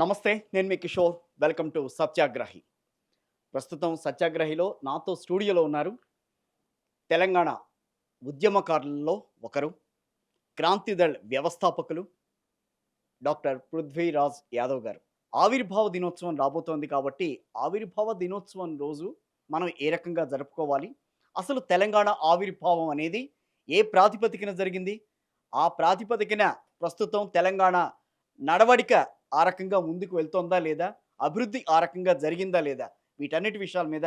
నమస్తే, నేను మీ Kishore. Welcome to సత్యాగ్రహి. ప్రస్తుతం సత్యాగ్రహిలో నాతో స్టూడియోలో ఉన్నారు తెలంగాణ ఉద్యమకారులలో ఒకరు, క్రాంతిదళ్ వ్యవస్థాపకులు డాక్టర్ పృథ్వీరాజ్ యాదవ్ గారు. ఆవిర్భావ దినోత్సవం రాబోతోంది కాబట్టి ఆవిర్భావ దినోత్సవం రోజు మనం ఏ రకంగా జరుపుకోవాలి, అసలు తెలంగాణ ఆవిర్భావం అనేది ఏ ప్రాతిపదికన జరిగింది, ఆ ప్రాతిపదికన ప్రస్తుతం తెలంగాణ నడవడిక ఆ రకంగా ముందుకు వెళ్తోందా లేదా, అభివృద్ధి ఆ రకంగా జరిగిందా లేదా, వీటన్నిటి విషయాల మీద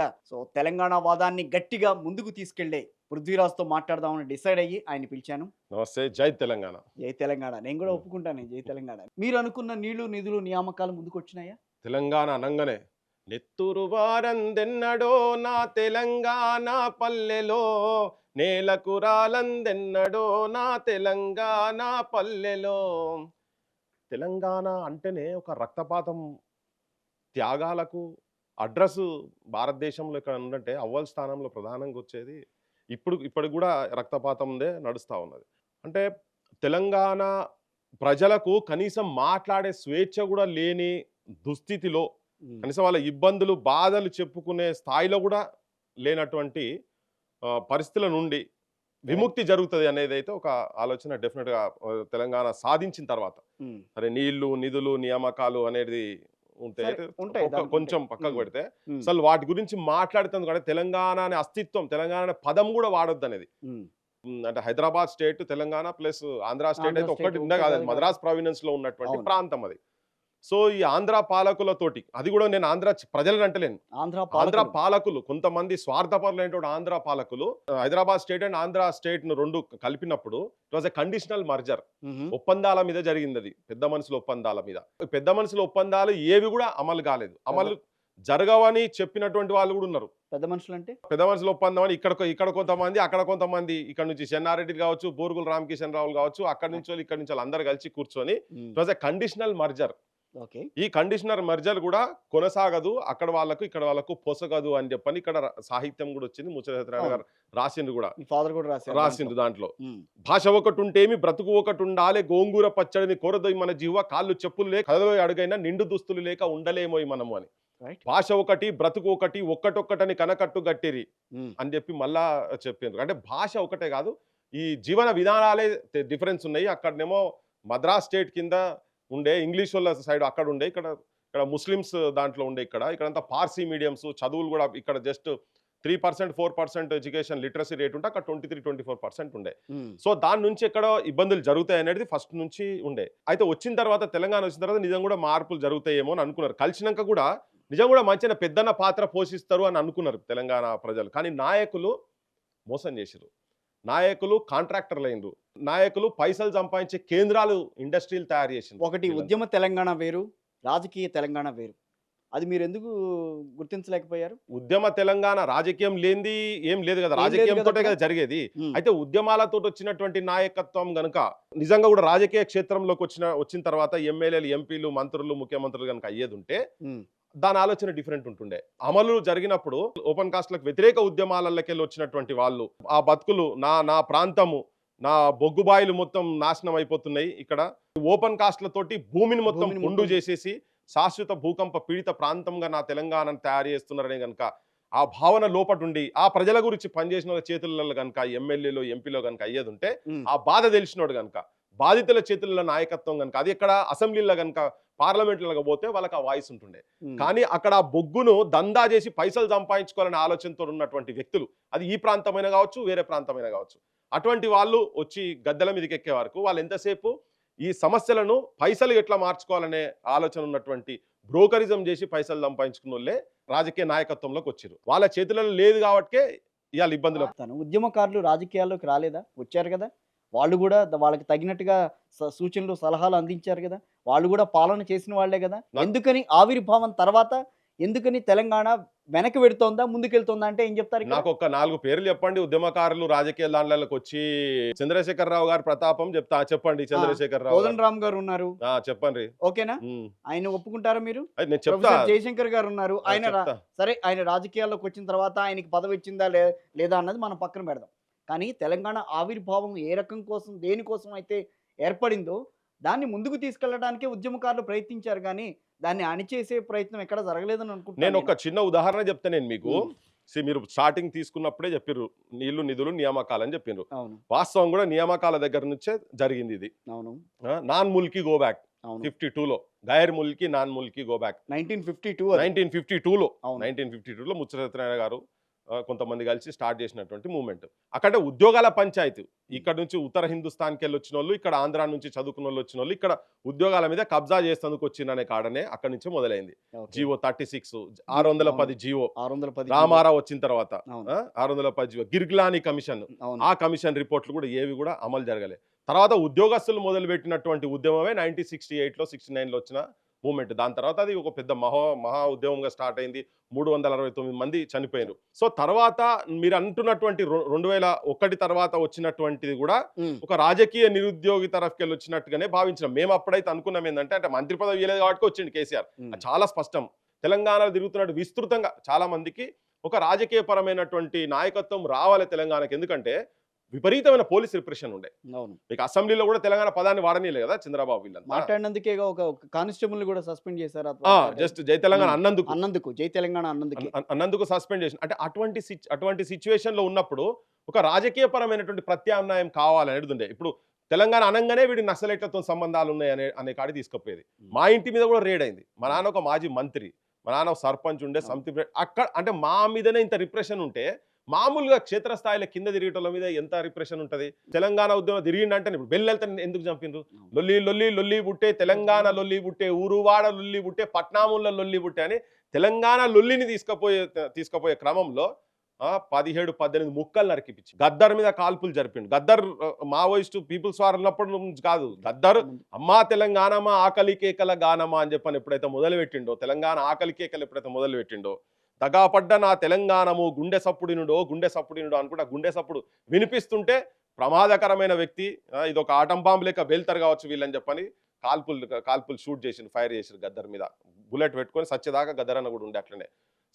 తెలంగాణ వాదాన్ని గట్టిగా ముందుకు తీసుకెళ్లే పృథ్వీరాజ్తో మాట్లాడదామని డిసైడ్ అయ్యి ఆయన పిలిచాను. నమస్తే. జై తెలంగాణ. జై తెలంగాణ. నేను కూడా ఒప్పుకుంటాను జై తెలంగాణ. మీరు అనుకున్న నీళ్లు నిధులు నియామకాలు ముందుకు వచ్చినాయా? తెలంగాణ అనంగానే నెత్తురు వారందెన్నడో నా తెలంగాణ పల్లెలో, నేలకు రాలందెన్నడో నా తెలంగాణ పల్లెలో. తెలంగాణ అంటేనే ఒక రక్తపాతం, త్యాగాలకు అడ్రస్ భారతదేశంలో ఇక్కడ ఉందంటే అవ్వల స్థానంలో ప్రధానంగా వచ్చేది. ఇప్పుడు కూడా రక్తపాతందే నడుస్తూ ఉన్నది. అంటే తెలంగాణ ప్రజలకు కనీసం మాట్లాడే స్వేచ్ఛ కూడా లేని దుస్థితిలో, కనీసం వాళ్ళ ఇబ్బందులు బాధలు చెప్పుకునే స్థాయిలో కూడా లేనటువంటి పరిస్థితుల నుండి విముక్తి జరుగుతుంది అనేది అయితే ఒక ఆలోచన డెఫినెట్గా తెలంగాణ సాధించిన తర్వాత. సరే, నీళ్లు నిధులు నియామకాలు అనేది ఉంటే కొంచెం పక్కకు పెడితే అసలు వాటి గురించి మాట్లాడుతుంది కూడా తెలంగాణ అనే అస్తిత్వం, తెలంగాణ అనే పదం కూడా వాడొద్దు అనేది. అంటే Hyderabad state, Telangana plus Andhra state అయితే ఒక్కటి ఉండే కాదు, మద్రాస్ ప్రావినెన్స్ లో ఉన్నటువంటి ప్రాంతం అది. సో ఈ ఆంధ్ర పాలకులతోటి, అది కూడా నేను ఆంధ్ర ప్రజలను అంటలేను, ఆంధ్ర పాలకులు కొంతమంది స్వార్థపరులైనటువంటి ఆంధ్ర పాలకులు Hyderabad state and Andhra state ను రెండు కలిపినప్పుడు it was a conditional merger. ఒప్పందాల మీద జరిగింది అది, పెద్ద మనుషుల ఒప్పందాల మీద. పెద్ద మనుషుల ఒప్పందాలు ఏవి కూడా అమలు కాలేదు, అమలు జరగవని చెప్పినటువంటి వాళ్ళు కూడా ఉన్నారు. పెద్ద మనుషులు అంటే పెద్ద మనుషులు ఒప్పందం అని ఇక్కడ కొంతమంది, అక్కడ కొంతమంది, ఇక్కడ నుంచి చెన్నారెడ్డి కావచ్చు, బూరుగుల రామకిషన్ రావులు కావచ్చు, అక్కడి నుంచి ఇక్కడ నుంచి అందరు కలిసి కూర్చొని it was a conditional merger. ఈ కండిషనర్ మర్జర్ కూడా కొనసాగదు, అక్కడ వాళ్ళకు ఇక్కడ వాళ్ళకు పొసగదు అని చెప్పని ఇక్కడ సాహిత్యం కూడా వచ్చింది. ముచ్చట గారు రాసిండ్రు కూడా, రాసిండ్రు. దాంట్లో భాష ఒకటి ఉంటేమి బ్రతుకు ఒకటి ఉండాలి, గోంగూర పచ్చడిని కోరదోయి మన జీవ, కాళ్ళు చెప్పులు లేక కదలో అడుగైనా నిండు దుస్తులు లేక ఉండలేమోయి మనము అని. భాష ఒకటి బ్రతుకు ఒకటి, ఒక్కటొక్కటని కనకట్టు గట్టిరి అని చెప్పి మళ్ళా చెప్పిండ్రు. అంటే భాష ఒకటే కాదు, ఈ జీవన విధానాలే డిఫరెన్స్ ఉన్నాయి. అక్కడనేమో మద్రాస్ స్టేట్ కింద ఉండే ఇంగ్లీష్ వాళ్ళ సైడ్ అక్కడ ఉండే, ఇక్కడ ముస్లిమ్స్ దాంట్లో ఉండే, ఇక్కడంతా పార్సీ మీడియంస్, చదువులు కూడా ఇక్కడ జస్ట్ 3% 4% ఎడ్యుకేషన్ లిటరసీ రేట్ ఉంటే అక్కడ 23-24% ఉండే. సో దాని నుంచి ఎక్కడో ఇబ్బందులు జరుగుతాయి అనేది ఫస్ట్ నుంచి ఉండే. అయితే వచ్చిన తర్వాత, తెలంగాణ వచ్చిన తర్వాత నిజం కూడా మార్పులు జరుగుతాయేమో అని అనుకున్నారు. కలిసినాక కూడా నిజం కూడా మంచిగా పెద్దన్న పాత్ర పోషిస్తారు అని అనుకున్నారు తెలంగాణ ప్రజలు. కానీ నాయకులు మోసం చేశారు, నాయకులు కాంట్రాక్టర్లు అయినరు, నాయకులు పైసలు సంపాదించే కేంద్రాలు, ఇండస్ట్రీలు తయారు చేసింది. ఒకటి ఉద్యమ తెలంగాణ వేరు, రాజకీయ తెలంగాణ వేరు. అది మీరు ఎందుకు గుర్తించలేకపోయారు? ఉద్యమ తెలంగాణ రాజకీయం లేనిది ఏం లేదు కదా, రాజకీయంతో కదా జరిగేది. అయితే ఉద్యమాలతో వచ్చినటువంటి నాయకత్వం గనుక నిజంగా కూడా రాజకీయ క్షేత్రంలోకి వచ్చిన తర్వాత ఎమ్మెల్యేలు, ఎంపీలు, మంత్రులు, ముఖ్యమంత్రులు కనుక అయ్యేది ఉంటే దాని ఆలోచన డిఫరెంట్ ఉంటుండే. అమలు జరిగినప్పుడు ఓపెన్ కాస్ట్లకు వ్యతిరేక ఉద్యమాలకెళ్ళి వచ్చినటువంటి వాళ్ళు, ఆ బతుకులు, నా ప్రాంతము, నా బొగ్గుబాయిలు మొత్తం నాశనం అయిపోతున్నాయి, ఇక్కడ ఓపెన్ కాస్ట్లతోటి భూమిని మొత్తం పుండు చేసేసి శాశ్వత భూకంప పీడిత ప్రాంతంగా నా తెలంగాణను తయారు చేస్తున్నారనే కనుక ఆ భావన లోపటుండి ఆ ప్రజల గురించి పనిచేసిన చేతులలో కనుక ఎమ్మెల్యేలో, ఎంపీలో కనుక అయ్యేది ఉంటే, ఆ బాధ తెలిసినోడు కనుక, బాధితుల చేతుల్లో నాయకత్వం కనుక, అది ఇక్కడ అసెంబ్లీలో కనుక, పార్లమెంట్లో పోతే వాళ్ళకి ఆ వాయిస్ ఉంటుండే. కానీ అక్కడ ఆ బొగ్గును దందా చేసి పైసలు సంపాదించుకోవాలనే ఆలోచనతో ఉన్నటువంటి వ్యక్తులు, అది ఈ ప్రాంతమైనా కావచ్చు, వేరే ప్రాంతమైనా కావచ్చు, అటువంటి వాళ్ళు వచ్చి గద్దెల మీదకి ఎక్కే వరకు వాళ్ళు ఎంతసేపు ఈ సమస్యలను పైసలు ఎట్లా మార్చుకోవాలనే ఆలోచన ఉన్నటువంటి బ్రోకరిజం చేసి పైసలు సంపాదించుకున్న వాళ్ళే రాజకీయ నాయకత్వంలోకి వచ్చారు. వాళ్ళ చేతులలో లేదు కాబట్టే ఇవాళ ఇబ్బందులు. ఉద్యమకారులు రాజకీయాల్లోకి రాలేదా? వచ్చారు కదా, వాళ్ళు కూడా వాళ్ళకి తగినట్టుగా సూచనలు సలహాలు అందించారు కదా, వాళ్ళు కూడా పాలన చేసిన వాళ్లే కదా. ఎందుకని ఆవిర్భావం తర్వాత ఎందుకని తెలంగాణ వెనక్కి వెడుతోందా, ముందుకెళ్తుందా అంటే ఏం చెప్తారు? నాకు ఒక 4 పేర్లు చెప్పండి ఉద్యమకారులు రాజకీయ దాంట్లోకి వచ్చి. చంద్రశేఖరరావు గారి ప్రతాపం చెప్పండి. చంద్రశేఖరరావు, కోదండరామ్ గారు ఉన్నారు, చెప్పండి. ఓకేనా? ఆయన ఒప్పుకుంటారా మీరు? నేను చెప్తా. జయశంకర్ గారు ఉన్నారు, ఆయన సరే, ఆయన రాజకీయాల్లోకి వచ్చిన తర్వాత ఆయనకి పదవి ఇచ్చిందా లేదా అన్నది మనం పక్కన పెడదాం. కానీ తెలంగాణ ఆవిర్భావం ఏ రకం కోసం, దేనికోసం అయితే ఏర్పడిందో దాన్ని ముందుకు తీసుకెళ్ళడానికే ఉద్యమకారులు ప్రయత్నించారు కానీ దాన్ని అణిచేసే ప్రయత్నం ఎక్కడ జరగలేదని నేను అనుకుంటున్నాను ఒక చిన్న ఉదాహరణ చెప్తాను నేను మీకు. ఉమ్. మీరు స్టార్టింగ్ తీసుకున్నప్పుడే చెప్పిర్రు నీళ్లు నిధులు నియామకాలు అని చెప్పిండ్రు. అవును వాస్తవం కూడా నియామకాల దగ్గర నుంచే జరిగింది ఇది. అవును నాన్ ముల్కీ గో బ్యాక్ అవును 52లో, ghair mulki non mulki go back 1952 1952లో అవును 1952లో ముచ్చట సత్యనారాయణ గారు కొంతమంది కలిసి స్టార్ట్ చేసినటువంటి మూవ్మెంట్. అక్కడ ఉద్యోగాల పంచాయతీ. ఇక్కడ నుంచి ఉత్తర హిందుస్థాన్కి వెళ్ళి వచ్చిన వాళ్ళు, ఇక్కడ ఆంధ్ర నుంచి చదువుకున్న వాళ్ళు వచ్చిన వాళ్ళు ఇక్కడ ఉద్యోగాల మీద కబ్జా చేసేందుకు వచ్చిందనే కాడనే అక్కడి నుంచి మొదలైంది. ఓకే. జివో 36 610 జివో 610 రామారావు వచ్చిన తర్వాత అవును 610 జివో గిర్గిలాని కమిషన్, అవును ఆ కమిషన్ రిపోర్ట్లు కూడా ఏవి కూడా అమలు జరగలేదు. తర్వాత ఉద్యోగస్తులు మొదలుపెట్టినటువంటి ఉద్యమమే 1968లో 69లో వచ్చిన మూమెంట్. దాని తర్వాత అది ఒక పెద్ద మహా ఉద్యమంగా స్టార్ట్ అయింది. 369 మంది చనిపోయారు. సో తర్వాత మీరు అంటున్నటువంటి 2001 తర్వాత వచ్చినటువంటిది కూడా ఉమ్. ఒక రాజకీయ నిరుద్యోగి తరఫుకెళ్ళి వచ్చినట్టుగానే భావించినాం. మేము అప్పుడైతే అనుకున్నాం ఏంటంటే, అంటే మంత్రి పదవి ఇవ్వలేదు కాబట్టి వచ్చింది కేసీఆర్. ఉమ్. అది చాలా స్పష్టం. తెలంగాణలో తిరుగుతున్నట్టు విస్తృతంగా చాలా మందికి ఒక రాజకీయ పరమైనటువంటి నాయకత్వం రావాలి తెలంగాణకి. ఎందుకంటే విపరీతమైన పోలీస్ రిప్రెషన్ ఉండే. అవును మీకు అసెంబ్లీలో కూడా తెలంగాణ పదాన్ని వాడనీయలే కదా చంద్రబాబు వీళ్ళంతా. మాట్లాడినందుకే ఒక కానిస్టేబుల్ కూడా సస్పెండ్ చేశారు జస్ట్ జై తెలంగాణ అన్నందుకు అన్నందుకు జై తెలంగాణ అన్నందుకు సస్పెండ్ చేసిన. అంటే అటువంటి సిచ్యువేషన్ లో ఉన్నప్పుడు ఒక రాజకీయ పరమైనటువంటి ప్రత్యామ్నాయం కావాలనేది ఉండే. ఇప్పుడు తెలంగాణ అనంగానే వీడి నక్సలైట్లతో సంబంధాలు ఉన్నాయి అనే కాడి తీసుకుపోయేది. మా ఇంటి మీద కూడా రేడ్ అయింది. మా నాన్న ఒక మాజీ మంత్రి, మా నాన్న సర్పంచ్ ఉండే సమితి. అక్కడ అంటే మా మీదనే ఇంత రిప్రెషన్ ఉంటే మామూలుగా క్షేత్రస్థాయిలో కింద తిరిగేటోళ్ళ మీద ఎంత రిప్రెషన్ ఉంటుంది. తెలంగాణ ఉద్యమం తిరిగిందంటే ఇప్పుడు బెల్లెళ్తా ఎందుకు చంపిండ్రు? లొల్లి లొల్లి లొల్లి బుట్టే, తెలంగాణ లొల్లి బుట్టే, ఊరువాడ లొల్లి బుట్టే, పట్నాముల లొల్లి బుట్టే అని తెలంగాణ లొల్లిని తీసుకుపోయే క్రమంలో 17-18 ముక్కలు నరికిపించి గద్దర్ మీద కాల్పులు జరిపిండు. గద్దర్ మావోయిస్టు పీపుల్స్ వార్ ఉన్నప్పుడు కాదు, గద్దర్ అమ్మా తెలంగాణమా ఆకలి కేకల గానమా అని చెప్పని ఎప్పుడైతే మొదలు పెట్టిండో, తెలంగాణ ఆకలి కేకలు ఎప్పుడైతే మొదలు పెట్టిండో, దగాపడ్డ నా తెలంగాణము గుండె సప్పుడినుడో అనుకుంటా గుండె సప్పుడు వినిపిస్తుంటే ప్రమాదకరమైన వ్యక్తి, ఇది ఒక ఆటం బాంబు లేక బేల్తారు కావచ్చు వీళ్ళని చెప్పని కాల్పులు షూట్ చేసిండు, ఫైర్ చేసిండు గద్దర్ మీద. బుల్లెట్ పెట్టుకొని సచ్చేదాకా గద్దర్ అన్న కూడా ఉండే అట్లనే.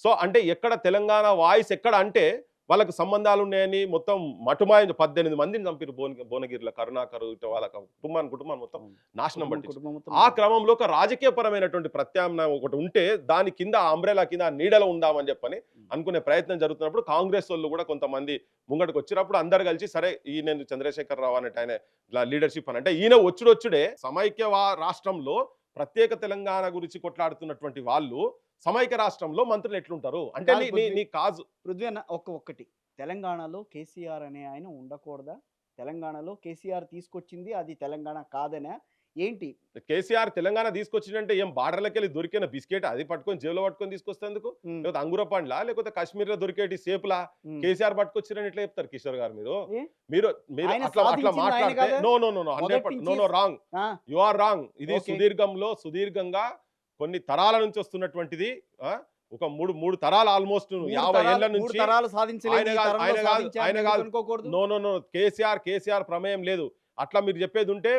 సో అంటే ఎక్కడ తెలంగాణ వాయిస్ ఎక్కడ అంటే వాళ్ళకు సంబంధాలు ఉన్నాయని మొత్తం మటుమాయ 18 మందిని చంపారు భువనగిరిలో. కరుణాకర్ వాళ్ళ కుటుంబాన్ని మొత్తం నాశనం పట్టించారు. ఆ క్రమంలో ఒక రాజకీయ పరమైనటువంటి ప్రత్యామ్నాయం ఒకటి ఉంటే దాని కింద అంబ్రెలా కింద నీడలో ఉందామని చెప్పని అనుకునే ప్రయత్నం జరుగుతున్నప్పుడు కాంగ్రెస్ వాళ్ళు కూడా కొంతమంది ముంగటికి వచ్చినప్పుడు అందరు కలిసి సరే ఈయన చంద్రశేఖర్ రావు అనేట ఆయన లీడర్షిప్ అని అంటే ఈయన వచ్చుడే సమైక్య రాష్ట్రంలో ప్రత్యేక తెలంగాణ గురించి కొట్లాడుతున్నటువంటి వాళ్ళు సమైక్య రాష్ట్రంలో మంత్రులు ఎట్లుంటారు అంటే నీ కాజు పృథ్వీ అన్న ఒక్కటి తెలంగాణలో కేసీఆర్ అనే ఆయన ఉండకూడదా? తెలంగాణలో కేసీఆర్ తీసుకొచ్చింది అది తెలంగాణ కాదనే ఏంటి? కేసీఆర్ తెలంగాణ తీసుకొచ్చిందంటే ఏం బార్డర్లకి వెళ్ళి దొరికిన బిస్కెట్ అది పట్టుకొని జేబులో పట్టుకొని తీసుకొస్తేందుకు, లేకపోతే అంగుర పండ్లా, లేకపోతే కాశ్మీర్ లో దొరికేటి సేపులా కేసీఆర్ పట్టుకొచ్చిరని ఎట్లా చెప్తారు కిషోర్ గారు? మీరు అట్లా మాట్లాడితే no wrong, you are wrong. ఇది సుదీర్ఘంగా కొన్ని తరాల నుంచి వస్తున్నటువంటిది. ఒక మూడు తరాలు ఆల్మోస్ట్ 50 ఏళ్ల నుంచి నో కేసీఆర్ ప్రమేయం లేదు. అట్లా మీరు చెప్పేది ఉంటే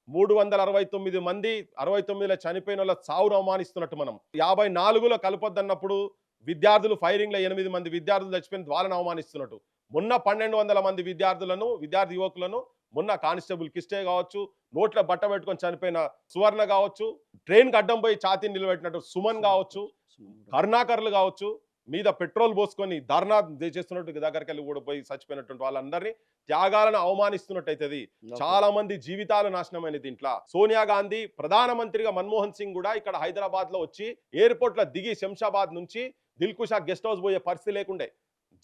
369 మంది 69లో చనిపోయిన వాళ్ళ చావును అవమానిస్తున్నట్టు మనం. 54లో కలపొద్దన్నప్పుడు విద్యార్థులు ఫైరింగ్ లో 8 మంది విద్యార్థులు చచ్చిపోయిన వాళ్ళని అవమానిస్తున్నట్టు. మొన్న 1200 మంది విద్యార్థి యువకులను మొన్న కానిస్టేబుల్ కిస్టే కావచ్చు, నోట్ల బట్ట పెట్టుకొని చనిపోయిన సువర్ణ కావచ్చు, ట్రైన్ అడ్డం పోయి ఛాతీని నిలబెట్టినట్టు సుమన్ కావచ్చు, కరుణాకర్లు కావచ్చు, మీద పెట్రోల్ పోసుకొని ధర్నా చేస్తున్నట్టు దగ్గరికి వెళ్ళి కూడా పోయి చచ్చిపోయినటువంటి వాళ్ళందరినీ త్యాగాలను అవమానిస్తున్నట్టయితే చాలా మంది జీవితాలు నాశనమైన దీంట్లో. సోనియా గాంధీ ప్రధానమంత్రిగా మన్మోహన్ సింగ్ కూడా ఇక్కడ హైదరాబాద్ లో వచ్చి ఎయిర్పోర్ట్ లో దిగి శంషాబాద్ నుంచి దిల్కుషా గెస్ట్ హౌస్ పోయే పరిస్థితి లేకుండే.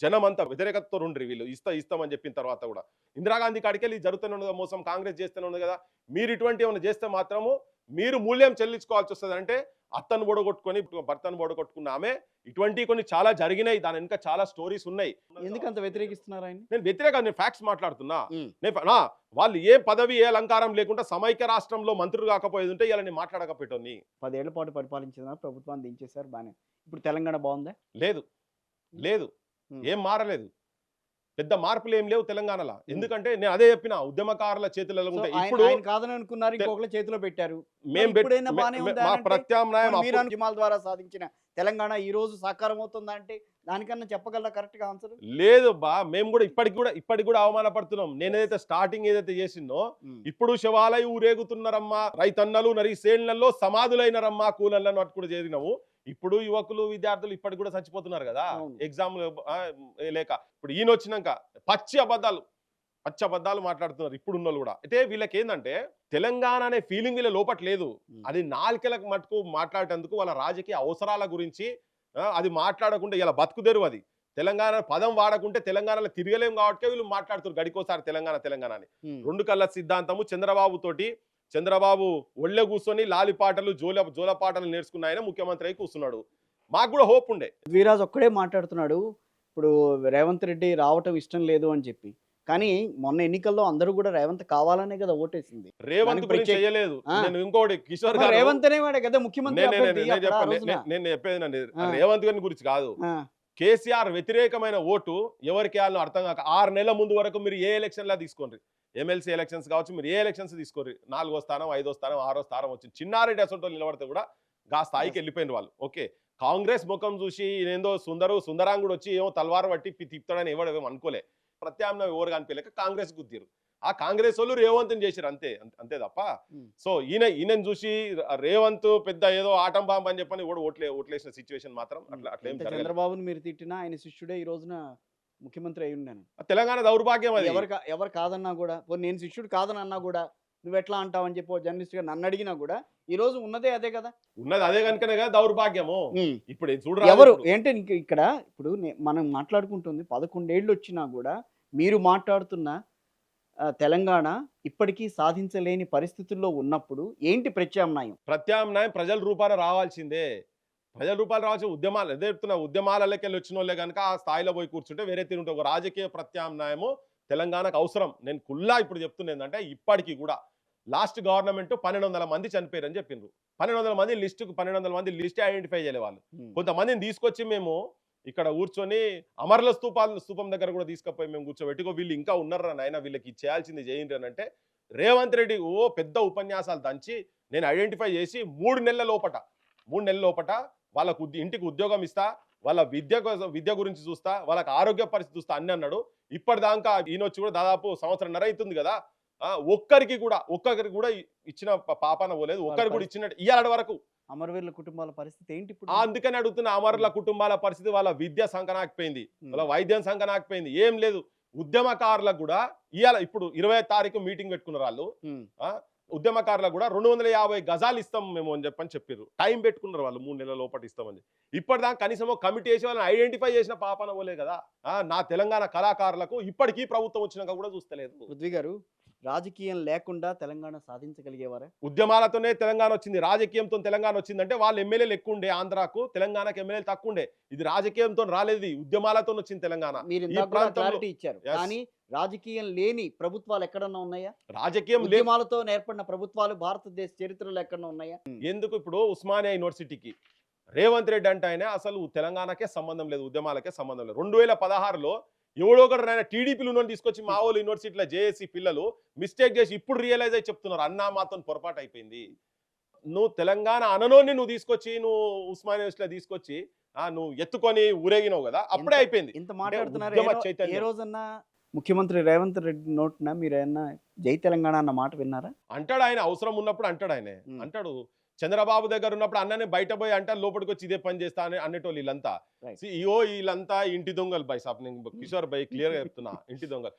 జనం అంతా వ్యతిరేకతతో ఉండ్రి వీళ్ళు ఇస్తామని చెప్పిన తర్వాత కూడా. ఇందిరాగాంధీ కాడికెళ్ళి జరుగుతూనే ఉన్నది మోసం, కాంగ్రెస్ చేస్తూనే ఉంది కదా. మీరు ఇటువంటి ఏమైనా చేస్తే మాత్రము మీరు మూల్యం చెల్లించుకోవాల్సి వస్తుంది. అంటే అత్తను బొడగొట్టుకొని భర్తను బొడగొట్టుకున్న ఆమె ఇటువంటి కొన్ని చాలా జరిగినాయి. దాని ఇంకా చాలా స్టోరీస్ ఉన్నాయి. ఎందుకంత వ్యతిరేకిస్తున్నారు ఆయన? నేను ఫ్యాక్ట్స్ మాట్లాడుతున్నా. వాళ్ళు ఏ పదవి ఏ అలంకారం లేకుండా సమైక్య రాష్ట్రంలో మంత్రులు కాకపోయేది ఉంటే ఇలా నేను మాట్లాడకపోయేటోని. 10 ఏళ్ల పాటు పరిపాలించిన ప్రభుత్వాన్ని దించేశారు బానే. ఇప్పుడు తెలంగాణ బాగుందా? లేదు, ఏం మారలేదు. పెద్ద మార్పులు ఏం లేవు తెలంగాణలో. ఎందుకంటే నేను అదే చెప్పిన, ఉద్యమకారుల చేతులలో ఉంటాయి. ఇప్పుడు కాదని అనుకున్నారు, ఇంకొకళ్ళ చేతిలో పెట్టారు. మా ప్రత్యామ్నాయం ఉద్యమాల ద్వారా సాధించిన తెలంగాణ ఈ రోజు సాకారం అవుతుందా అంటే దానికన్నా చెప్పగలరా కరెక్ట్గా ఆన్సర్? లేదు బా, మేము కూడా ఇప్పటికి కూడా అవమానపడుతున్నాం. నేనేదైతే స్టార్టింగ్ ఏదైతే చేసిందో, ఇప్పుడు శవాలై ఊరేగుతున్నారమ్మా, రైతన్నలు నరిసేళ్లలో సమాధులైనరమ్మా కూలలను అటు కూడా చేరినాము. ఇప్పుడు యువకులు విద్యార్థులు ఇప్పటికి కూడా చచ్చిపోతున్నారు కదా ఎగ్జామ్ లేక. ఇప్పుడు ఈయన వచ్చినాక పచ్చి అబద్ధాలు మాట్లాడుతున్నారు ఇప్పుడు ఉన్నోళ్ళు కూడా. అయితే వీళ్ళకి ఏంటంటే తెలంగాణ అనే ఫీలింగ్ వీళ్ళ లోపట లేదు. అది నాలుకలకు మటుకు మాట్లాడేందుకు వాళ్ళ రాజకీయ అవసరాల గురించి అది మాట్లాడకుండా ఇలా బతుకుదేరు. అది తెలంగాణ పదం వాడకుంటే తెలంగాణలో తిరగలేం కాబట్టి వీళ్ళు మాట్లాడుతారు గడికోసారి తెలంగాణ అని. రెండు కళ్ళ సిద్ధాంతము చంద్రబాబు ఒళ్ళే కూర్చొని లాలిపాటలు జోలపాటలు నేర్చుకున్న ఆయన ముఖ్యమంత్రి అయి కూర్చున్నాడు. మాకు కూడా హోప్ ఉండే. వీరాజ్ ఒక్కడే మాట్లాడుతున్నాడు ఇప్పుడు రేవంత్ రెడ్డి రావటం ఇష్టం లేదు అని చెప్పి. కానీ మొన్న ఎన్నికల్లో అందరూ కూడా రేవంత్ కావాలనే కదా ఓటేసింది. రేవంత్ గురించి చేయలేదు. నేను ఇంకోటి కిషోర్ గారు రేవంత్ అనేవాడే కదా ముఖ్యమంత్రి. నేను చెప్పేది రేవంత్ గారి గురించి కాదు. కేసీఆర్ వ్యతిరేకమైన ఓటు ఎవరికి వేయాలో అర్థం కాక 6 నెలల ముందు వరకు మీరు ఏ ఎలక్షన్ లా తీసుకోండి, ఎమ్మెల్సీ ఎలక్షన్స్ కావచ్చు, మీరు ఏ ఎలక్షన్స్ తీసుకోండి, 4వ స్థానం 5వ స్థానం 6వ స్థానం వచ్చింది. చిన్నారెడ్డి అసలు నిలబడితే కూడా గా స్థాయికి వెళ్ళిపోయిన వాళ్ళు. ఓకే, కాంగ్రెస్ ముఖం చూసి ఏందో సుందరాంగుడు వచ్చి ఏమో తల్వారు పట్టి తిప్పుతాడని ఎవడేమో అనుకోలే. ప్రత్యామ్నాయం ఎవరు కనిపించలేక కాంగ్రెస్ గుద్దిరు. ఆ కాంగ్రెస్ వాళ్ళు రేవంత్ని చేశారు అంతే తప్ప. సో ఈయనని చూసి రేవంత్ పెద్ద ఏదో ఆటం బాంబు అని చెప్పని కూడా ఓట్లేసిన సిచ్యువేషన్ మాత్రం అట్లా చంద్రబాబుని మీరు తిట్టినా ఆయన శిష్యుడే ఈ రోజున ముఖ్యమంత్రి అయి ఉన్నాను. తెలంగాణ దౌర్భాగ్యం. అది ఎవరు కాదన్నా కూడా, నేను శిష్యుడు కాదని అన్నా కూడా నువ్వు ఎట్లా అంటావు అని చెప్పి జర్నలిస్ట్ గా నన్ను అడిగినా కూడా ఈ రోజు ఉన్నదే అదే కదా, ఉన్నది అదే కనుకనే కదా దౌర్భాగ్యము. ఇప్పుడు చూడ ఎవరు ఏంటి ఇక్కడ ఇప్పుడు మనం మాట్లాడుకుంటుంది 11 ఏళ్ళు వచ్చినా కూడా మీరు మాట్లాడుతున్న తెలంగాణ ఇప్పటికీ సాధించలేని పరిస్థితుల్లో ఉన్నప్పుడు ఏంటి ప్రత్యామ్నాయం? ప్రజల రూపాన రావాల్సిందే. ప్రజల రూపాయలు రావాల్సిన ఉద్యమాలు అదే చెప్తున్నా. ఉద్యమాలకి వెళ్ళి వచ్చిన వాళ్ళే కనుక ఆ స్థాయిలో పోయి కూర్చుంటే వేరే తిరుగుంటే ఒక రాజకీయ ప్రత్యామ్నాయము తెలంగాణకు అవసరం. నేను కుల్లా ఇప్పుడు చెప్తున్నా ఏంటంటే ఇప్పటికీ కూడా లాస్ట్ గవర్నమెంట్ 1200 మంది చనిపోయారని చెప్పిండ్రు. 1200 మంది లిస్టుకు 1200 మంది లిస్ట్ ఐడెంటిఫై చేయలే వాళ్ళు. కొంతమందిని తీసుకొచ్చి మేము ఇక్కడ కూర్చొని అమరుల స్థూపం దగ్గర కూడా తీసుకుపోయి మేము కూర్చోబెట్టుకో వీళ్ళు ఇంకా ఉన్నారా నాయన, వీళ్ళకి చేయాల్సింది చేయండి అని అంటే రేవంత్ రెడ్డి పెద్ద ఉపన్యాసాలు దంచి నేను ఐడెంటిఫై చేసి 3 నెలల లోపట వాళ్ళకు ఇంటికి ఉద్యోగం ఇస్తా, వాళ్ళ విద్య గురించి చూస్తా, వాళ్ళకి ఆరోగ్య పరిస్థితి చూస్తా అన్ని అన్నాడు. ఇప్పటిదాకా ఈయనొచ్చి కూడా దాదాపు 1.5 సంవత్సరం అవుతుంది కదా. ఒక్కరికి కూడా ఇచ్చిన పాపాన పోలేదు. ఒక్కరికి కూడా ఇచ్చినట్టు ఇయ్యాలటి వరకు. అమరవీరుల కుటుంబాల పరిస్థితి ఏంటి ఇప్పుడు? అందుకని అడుగుతున్న అమరుల కుటుంబాల పరిస్థితి, వాళ్ళ విద్య సంకనాకపోయింది, వాళ్ళ వైద్యం సంకనాకపోయింది, ఏం లేదు. ఉద్యమకారులకు కూడా ఇప్పుడు 20వ తారీఖు మీటింగ్ పెట్టుకున్నారు వాళ్ళు. ఉద్యమకారులకు కూడా 250 గజాలు ఇస్తాం మేము అని చెప్పారు. టైం పెట్టుకున్నారు వాళ్ళు 3 నెలల లోపల ఇస్తామని. ఇప్పటిదాకా కనీసం కమిటీ వేసి వాళ్ళని ఐడెంటిఫై చేసిన పాపన పోలే కదా. నా తెలంగాణ కళాకారులకు ఇప్పటికీ ప్రభుత్వం వచ్చినాక కూడా చూస్తలేదు. పృథ్వీ గారు, రాజకీయం లేకుండా తెలంగాణ సాధించగలిగేవారా? ఉద్యమాలతోనే తెలంగాణ వచ్చింది. రాజకీయంతో తెలంగాణ వచ్చిందంటే వాళ్ళు ఎమ్మెల్యేలు ఎక్కువ ఉండే, ఆంధ్రాకు తెలంగాణకు ఎమ్మెల్యేలు తక్కువ ఉండే. ఇది రాజకీయంతో రాలేదు, ఉద్యమాలతో వచ్చింది తెలంగాణ. ఇచ్చారు కానీ రాజకీయం లేని ప్రభుత్వాలు ఎక్కడన్నా ఉన్నాయా? రాజకీయం ఉద్యమాలతో ఏర్పడిన ప్రభుత్వాలు భారతదేశ చరిత్రలో ఎక్కడన్నా ఉన్నాయా? ఎందుకు ఇప్పుడు ఉస్మానియా యూనివర్సిటీకి రేవంత్ రెడ్డి అంటే ఆయన అసలు తెలంగాణకే సంబంధం లేదు, ఉద్యమాలకే సంబంధం లేదు. 2016లో ఎవడో ఒకరు ఆయన టీడీపీలు తీసుకొచ్చి మా వాళ్ళు యూనివర్సిటీలో జేఏసీ పిల్లలు మిస్టేక్ చేసి ఇప్పుడు రియలైజ్ అయి చెప్తున్నారు అన్నా మాతో పొరపాటు అయిపోయింది. నువ్వు తెలంగాణ అననోని నువ్వు తీసుకొచ్చి నువ్వు ఉస్మానియా యూనివర్సిటీలో తీసుకొచ్చి నువ్వు ఎత్తుకొని ఊరేగినావు కదా, అప్పుడే అయిపోయింది. ఇంత మాట్లాడుతున్నారు. ఏ రోజన్నా ముఖ్యమంత్రి రేవంత్ రెడ్డి నోటిన మీరు ఏమన్నా జై తెలంగాణ అన్న మాట విన్నారా? అంటాడు ఆయన, అవసరం ఉన్నప్పుడు అంటాడు. ఆయన అంటాడు. చంద్రబాబు దగ్గర ఉన్నప్పుడు అన్ననే బయట పోయి అంటారు, లోపలికి వచ్చి ఇదే పని చేస్తా అని అనేటోళ్ళు వీళ్ళంతా. వీళ్ళంతా ఇంటి దొంగలు బై సాబ్. నేను కిషోర్ బై క్లియర్ గా చెప్తున్నా, ఇంటి దొంగలు.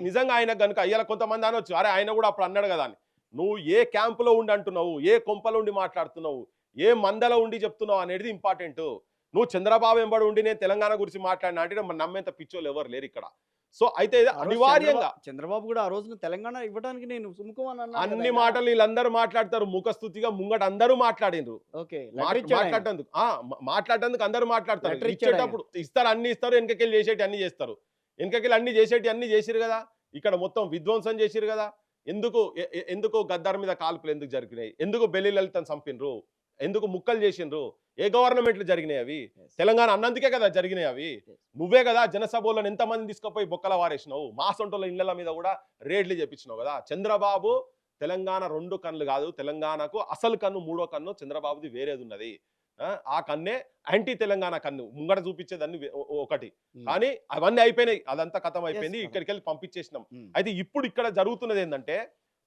నిజంగా ఆయన కనుక అయ్యాల కొంతమంది అనొచ్చు, అరే ఆయన కూడా అప్పుడు అన్నాడు కదా అని. నువ్వు ఏ క్యాంపులో ఉండి అంటున్నావు, ఏ కొంపలో ఉండి మాట్లాడుతున్నావు, ఏ మందలో ఉండి చెప్తున్నావు అనేది ఇంపార్టెంట్. నువ్వు చంద్రబాబు వెంబడి ఉండి నేను తెలంగాణ గురించి మాట్లాడినా అంటే నమ్మేంత పిచ్చోళ్ళు ఎవరు లేరు ఇక్కడ. సో అయితే అనివార్యంగా చంద్రబాబు కూడా ఆ రోజున తెలంగాణ ఇవ్వడానికి నేను సుముఖం అన్ని మాటలు వీళ్ళందరూ మాట్లాడతారు, ముఖస్తుతిగా ముంగట అందరూ మాట్లాడిండ్రు. మాట్లాడేందుకు అందరూ మాట్లాడతారు. ఇచ్చేటప్పుడు ఇస్తారు, అన్ని ఇస్తారు, వెనకకెళ్ళి చేసేటి అన్ని చేస్తారు. వెనకకెళ్ళి అన్ని చేసేటి అన్ని చేసిరు కదా, ఇక్కడ మొత్తం విధ్వంసం చేసిరు కదా. ఎందుకు గద్దార్ మీద కాల్పులు ఎందుకు జరిగినాయి, ఎందుకు బెల్లి లలితను చంపినరు, ఎందుకు ముక్కలు చేసిండ్రు, ఏ గవర్నమెంట్లు జరిగినాయి అవి? తెలంగాణ అన్నందుకే కదా జరిగినాయి అవి. నువ్వే కదా జనసభలో ఎంతమంది తీసుకుపోయి బొక్కల వారేసినావు, మా సొంటల ఇళ్ల మీద కూడా రేడ్లు చెప్పించినావు కదా. చంద్రబాబు తెలంగాణ 2 కన్నులు కాదు, తెలంగాణకు అసలు కన్ను 3వ కన్ను చంద్రబాబుది వేరేది ఉన్నది. ఆ కన్నే యాంటీ తెలంగాణ కన్ను ముంగట చూపించేదాన్ని ఒకటి. కానీ అవన్నీ అయిపోయినాయి, అదంతా కథం అయిపోయింది, ఇక్కడికి వెళ్ళి పంపించేసినాం. అయితే ఇప్పుడు ఇక్కడ జరుగుతున్నది ఏంటంటే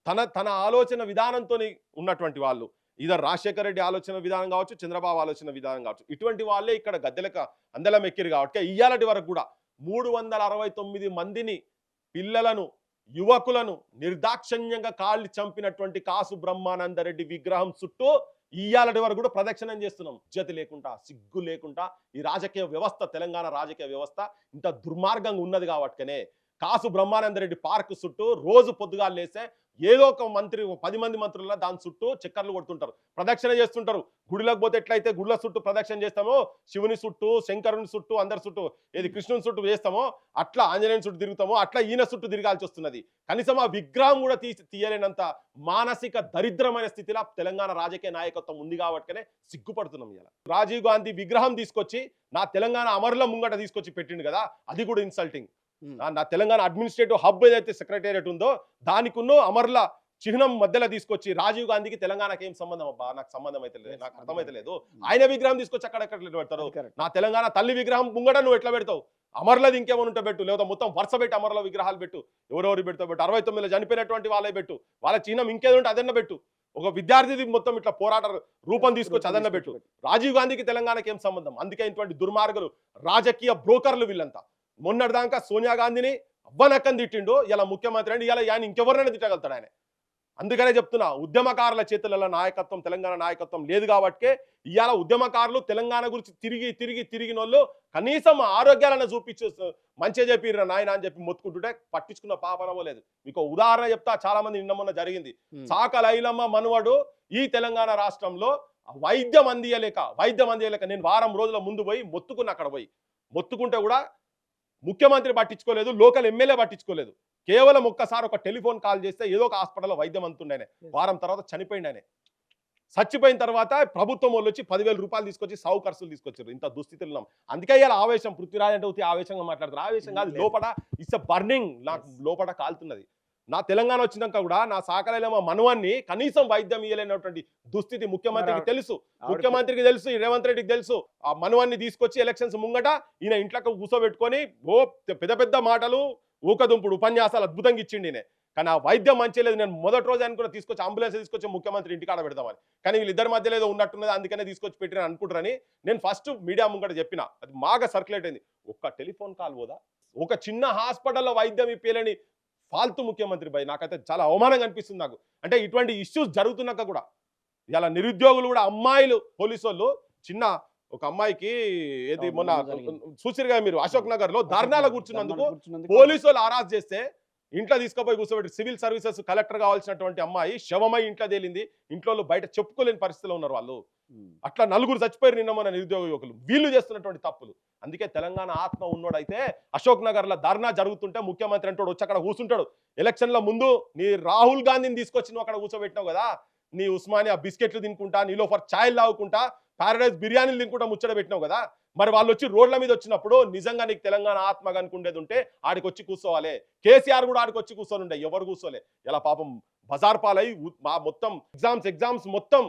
తన ఆలోచన విధానంతో ఉన్నటువంటి వాళ్ళు, ఇదర్ రాజశేఖర రెడ్డి ఆలోచన విధానం కావచ్చు, చంద్రబాబు ఆలోచన విధానం కావచ్చు, ఇటువంటి వాళ్ళే ఇక్కడ గద్దెలకు అందలం ఎక్కిరు కాబట్టి ఇయ్యాలటి వరకు కూడా 369 మందిని, పిల్లలను, యువకులను నిర్దాక్షణ్యంగా కాళ్ళు చంపినటువంటి కాసు బ్రహ్మానందరెడ్డి విగ్రహం చుట్టూ ఇయ్యాలటి వరకు కూడా ప్రదక్షిణం చేస్తున్నాం. ఇజ్జతి లేకుండా, సిగ్గు లేకుండా ఈ రాజకీయ వ్యవస్థ, తెలంగాణ రాజకీయ వ్యవస్థ ఇంత దుర్మార్గంగా ఉన్నది కాబట్టినే కాసు బ్రహ్మానందరెడ్డి పార్క్ చుట్టూ రోజు పొద్దుగాలు లేస్తే ఏదో ఒక మంత్రి, 10 మంది మంత్రుల దాని చుట్టూ చక్కర్లు కొడుతుంటారు, ప్రదక్షిణ చేస్తుంటారు. గుడిలోకి పోతే ఎట్లయితే గుడిల చుట్టూ ప్రదక్షిణ చేస్తామో, శివుని చుట్టూ, శంకరుని చుట్టూ, అందరి చుట్టూ, ఏది కృష్ణుని చుట్టూ చేస్తామో అట్లా ఆంజనేయుని చుట్టూ తిరుగుతామో అట్లా ఈయన చుట్టూ తిరగాల్సి వస్తున్నది. కనీసం ఆ విగ్రహం కూడా తీయలేనంత మానసిక దరిద్రమైన స్థితిలో తెలంగాణ రాజకీయ నాయకత్వం ఉంది కాబట్టినే సిగ్గుపడుతున్నాం. ఇలా రాజీవ్ గాంధీ విగ్రహం తీసుకొచ్చి నా తెలంగాణ అమరుల ముంగట తీసుకొచ్చి పెట్టిండు కదా, అది కూడా ఇన్సల్టింగ్. నా తెలంగాణ అడ్మినిస్ట్రేటివ్ హబ్ ఏదైతే సెక్రటేరియట్ ఉందో దానికున్న అమర్ల చిహ్నం మధ్యలో తీసుకొచ్చి రాజీవ్ గాంధీకి తెలంగాణకి ఏం సంబంధం అబ్బా, నాకు సంబంధం అయితే లేదు, నాకు అర్థమైతే లేదు. ఆయన విగ్రహం తీసుకొచ్చి అక్కడెక్కడ పెడతారు? నా తెలంగాణ తల్లి విగ్రహం ముంగట నువ్వు ఎట్లా పెడతావు? అమర్లది ఇంకేమైనా ఉంటే పెట్టు, లేదా మొత్తం వరుస పెట్టి అమర్ల విగ్రహాలు పెట్టు, ఎవరెవరు పెడతావు పెట్టు, 69లో చనిపోయినటువంటి వాళ్ళే పెట్టు, వాళ్ళ చిహ్నం ఇంకేదో ఉంటే అదన్న పెట్టు, ఒక విద్యార్థిది మొత్తం ఇట్లా పోరాట రూపం తీసుకొచ్చి అదన్న పెట్టు. రాజీవ్ గాంధీకి తెలంగాణకి ఏం సంబంధం? అందుకే ఇటువంటి దుర్మార్గులు, రాజకీయ బ్రోకర్లు వీళ్ళంతా. మొన్నటిదాకా సోనియా గాంధీని అవ్వనక్కని తిట్టిండు, ఇలా ముఖ్యమంత్రి అండి, ఇలా ఆయన ఇంకెవరినైనా తిట్టగలుగుతాడు ఆయన. అందుకనే చెప్తున్నా, ఉద్యమకారుల చేతులలో నాయకత్వం, తెలంగాణ నాయకత్వం లేదు కాబట్టే ఇవాళ ఉద్యమకారులు తెలంగాణ గురించి తిరిగిన వాళ్ళు కనీసం ఆరోగ్యాలను చూపించు మంచిగా చెప్పిర్రు నాయన అని చెప్పి మొత్తుకుంటుంటే పట్టించుకున్న పాపనమో లేదు. మీకు ఉదాహరణ చెప్తా, చాలా మంది నిన్న మొన్న జరిగింది. సాక లైలమ్మ మనవడు ఈ తెలంగాణ రాష్ట్రంలో వైద్యం అందియలేక నేను వారం రోజుల ముందు పోయి మొత్తుకున్న, అక్కడ పోయి మొత్తుకుంటే కూడా ముఖ్యమంత్రి పట్టించుకోలేదు, లోకల్ ఎమ్మెల్యే పట్టించుకోలేదు. కేవలం ఒక్కసారి ఒక టెలిఫోన్ కాల్ చేస్తే ఏదో ఒక హాస్పిటల్లో వైద్యం అందుతుండే. వారం తర్వాత చనిపోయింది ఆయన. చచ్చిపోయిన తర్వాత ప్రభుత్వం వాళ్ళు వచ్చి 10,000 రూపాయలు తీసుకొచ్చి సాగు ఖర్చులు తీసుకొచ్చారు. ఇంత దుస్థితులు ఉన్నాం. అందుకే ఇలా ఆవేశం, పృథ్వీరాజ్ అంటే ఆవేశంగా మాట్లాడతారు. ఆవేశం కాదు, లోపల ఇట్స్ అ బర్నింగ్, నాకు లోపల కాలుతున్నది. నా తెలంగాణ వచ్చినాక కూడా నా సాకలైన మనవాన్ని కనీసం వైద్యం ఇయ్యలేనటువంటి దుస్థితి ముఖ్యమంత్రికి తెలుసు, ముఖ్యమంత్రికి తెలుసు, రేవంత్ రెడ్డికి తెలుసు. ఆ మనవాన్ని తీసుకొచ్చి ఎలక్షన్స్ ముంగట ఈయన ఇంట్లోకి కూర్చోబెట్టుకొని పెద్ద పెద్ద మాటలు, ఊకదుంపుడు ఉపన్యాసాలు అద్భుతంగా ఇచ్చిండి. కానీ ఆ వైద్యం మంచి లేదు. నేను మొదటి రోజు అనుకున్న తీసుకొచ్చి అంబులెన్స్ తీసుకొచ్చి ముఖ్యమంత్రి ఇంటికాడ పెడదామని, కానీ వీళ్ళిద్దరి మధ్యలో ఏదో ఉన్నట్టున్నది, అందుకనే తీసుకొచ్చి పెట్టిన అనుకుంటారని నేను ఫస్ట్ మీడియా ముంగట చెప్పిన. అది బాగా సర్క్యులేట్ అయింది. ఒక్క టెలిఫోన్ కాల్ పోదా? ఒక చిన్న హాస్పిటల్లో వైద్యం ఇప్పేలని ఫాల్తూ ముఖ్యమంత్రి భయ్. నాకైతే చాలా అవమానంగా అనిపిస్తుంది నాకు. అంటే ఇటువంటి ఇష్యూస్ జరుగుతున్నాక కూడా ఇలా నిరుద్యోగులు కూడా, అమ్మాయిలు, పోలీసు వాళ్ళు, చిన్న ఒక అమ్మాయికి ఏది మొన్న చూసిరుగా మీరు అశోక్ నగర్ లో ధర్నాల కూర్చున్నందుకు పోలీసు వాళ్ళు అరెస్ట్ చేస్తే ఇంట్లో తీసుకుపోయి కూర్చోబెట్టి, సివిల్ సర్వీసెస్ కలెక్టర్ కావాల్సినటువంటి అమ్మాయి శవమై ఇంట్లో తేలింది. ఇంట్లో బయట చెప్పుకోలేని పరిస్థితిలో ఉన్నారు వాళ్ళు. అట్లా 4 చచ్చిపోయారు నిన్న మన నిరుద్యోగ యువకులు, వీళ్ళు చేస్తున్నటువంటి తప్పులు. అందుకే తెలంగాణ ఆత్మ ఉన్నోడైతే అశోక్ నగర్ లో ధర్నా జరుగుతుంటే ముఖ్యమంత్రి అంటాడు వచ్చి అక్కడ కూర్చుంటాడు. ఎలక్షన్ల ముందు నీ రాహుల్ గాంధీని తీసుకొచ్చి నువ్వు అక్కడ కూర్చోబెట్టినావు కదా, నీ ఉస్మానియా బిస్కెట్లు తినుకుంటా, నీలో ఫర్ ఛాయలు తాగుకుంటా, ప్యారడైజ్ బిర్యానీలు తినుకుంటా ముచ్చట పెట్టినావు కదా. మరి వాళ్ళు వచ్చి రోడ్ల మీద వచ్చినప్పుడు నిజంగా నీకు తెలంగాణ ఆత్మ కనుకుండేది ఉంటే ఆడికి వచ్చి కూర్చోవాలి. కేసీఆర్ కూడా ఆడికి వచ్చి కూర్చొని ఉండే, ఎవరు కూర్చోలే. ఇలా పాపం బజార్ పాలై మొత్తం ఎగ్జామ్స్ మొత్తం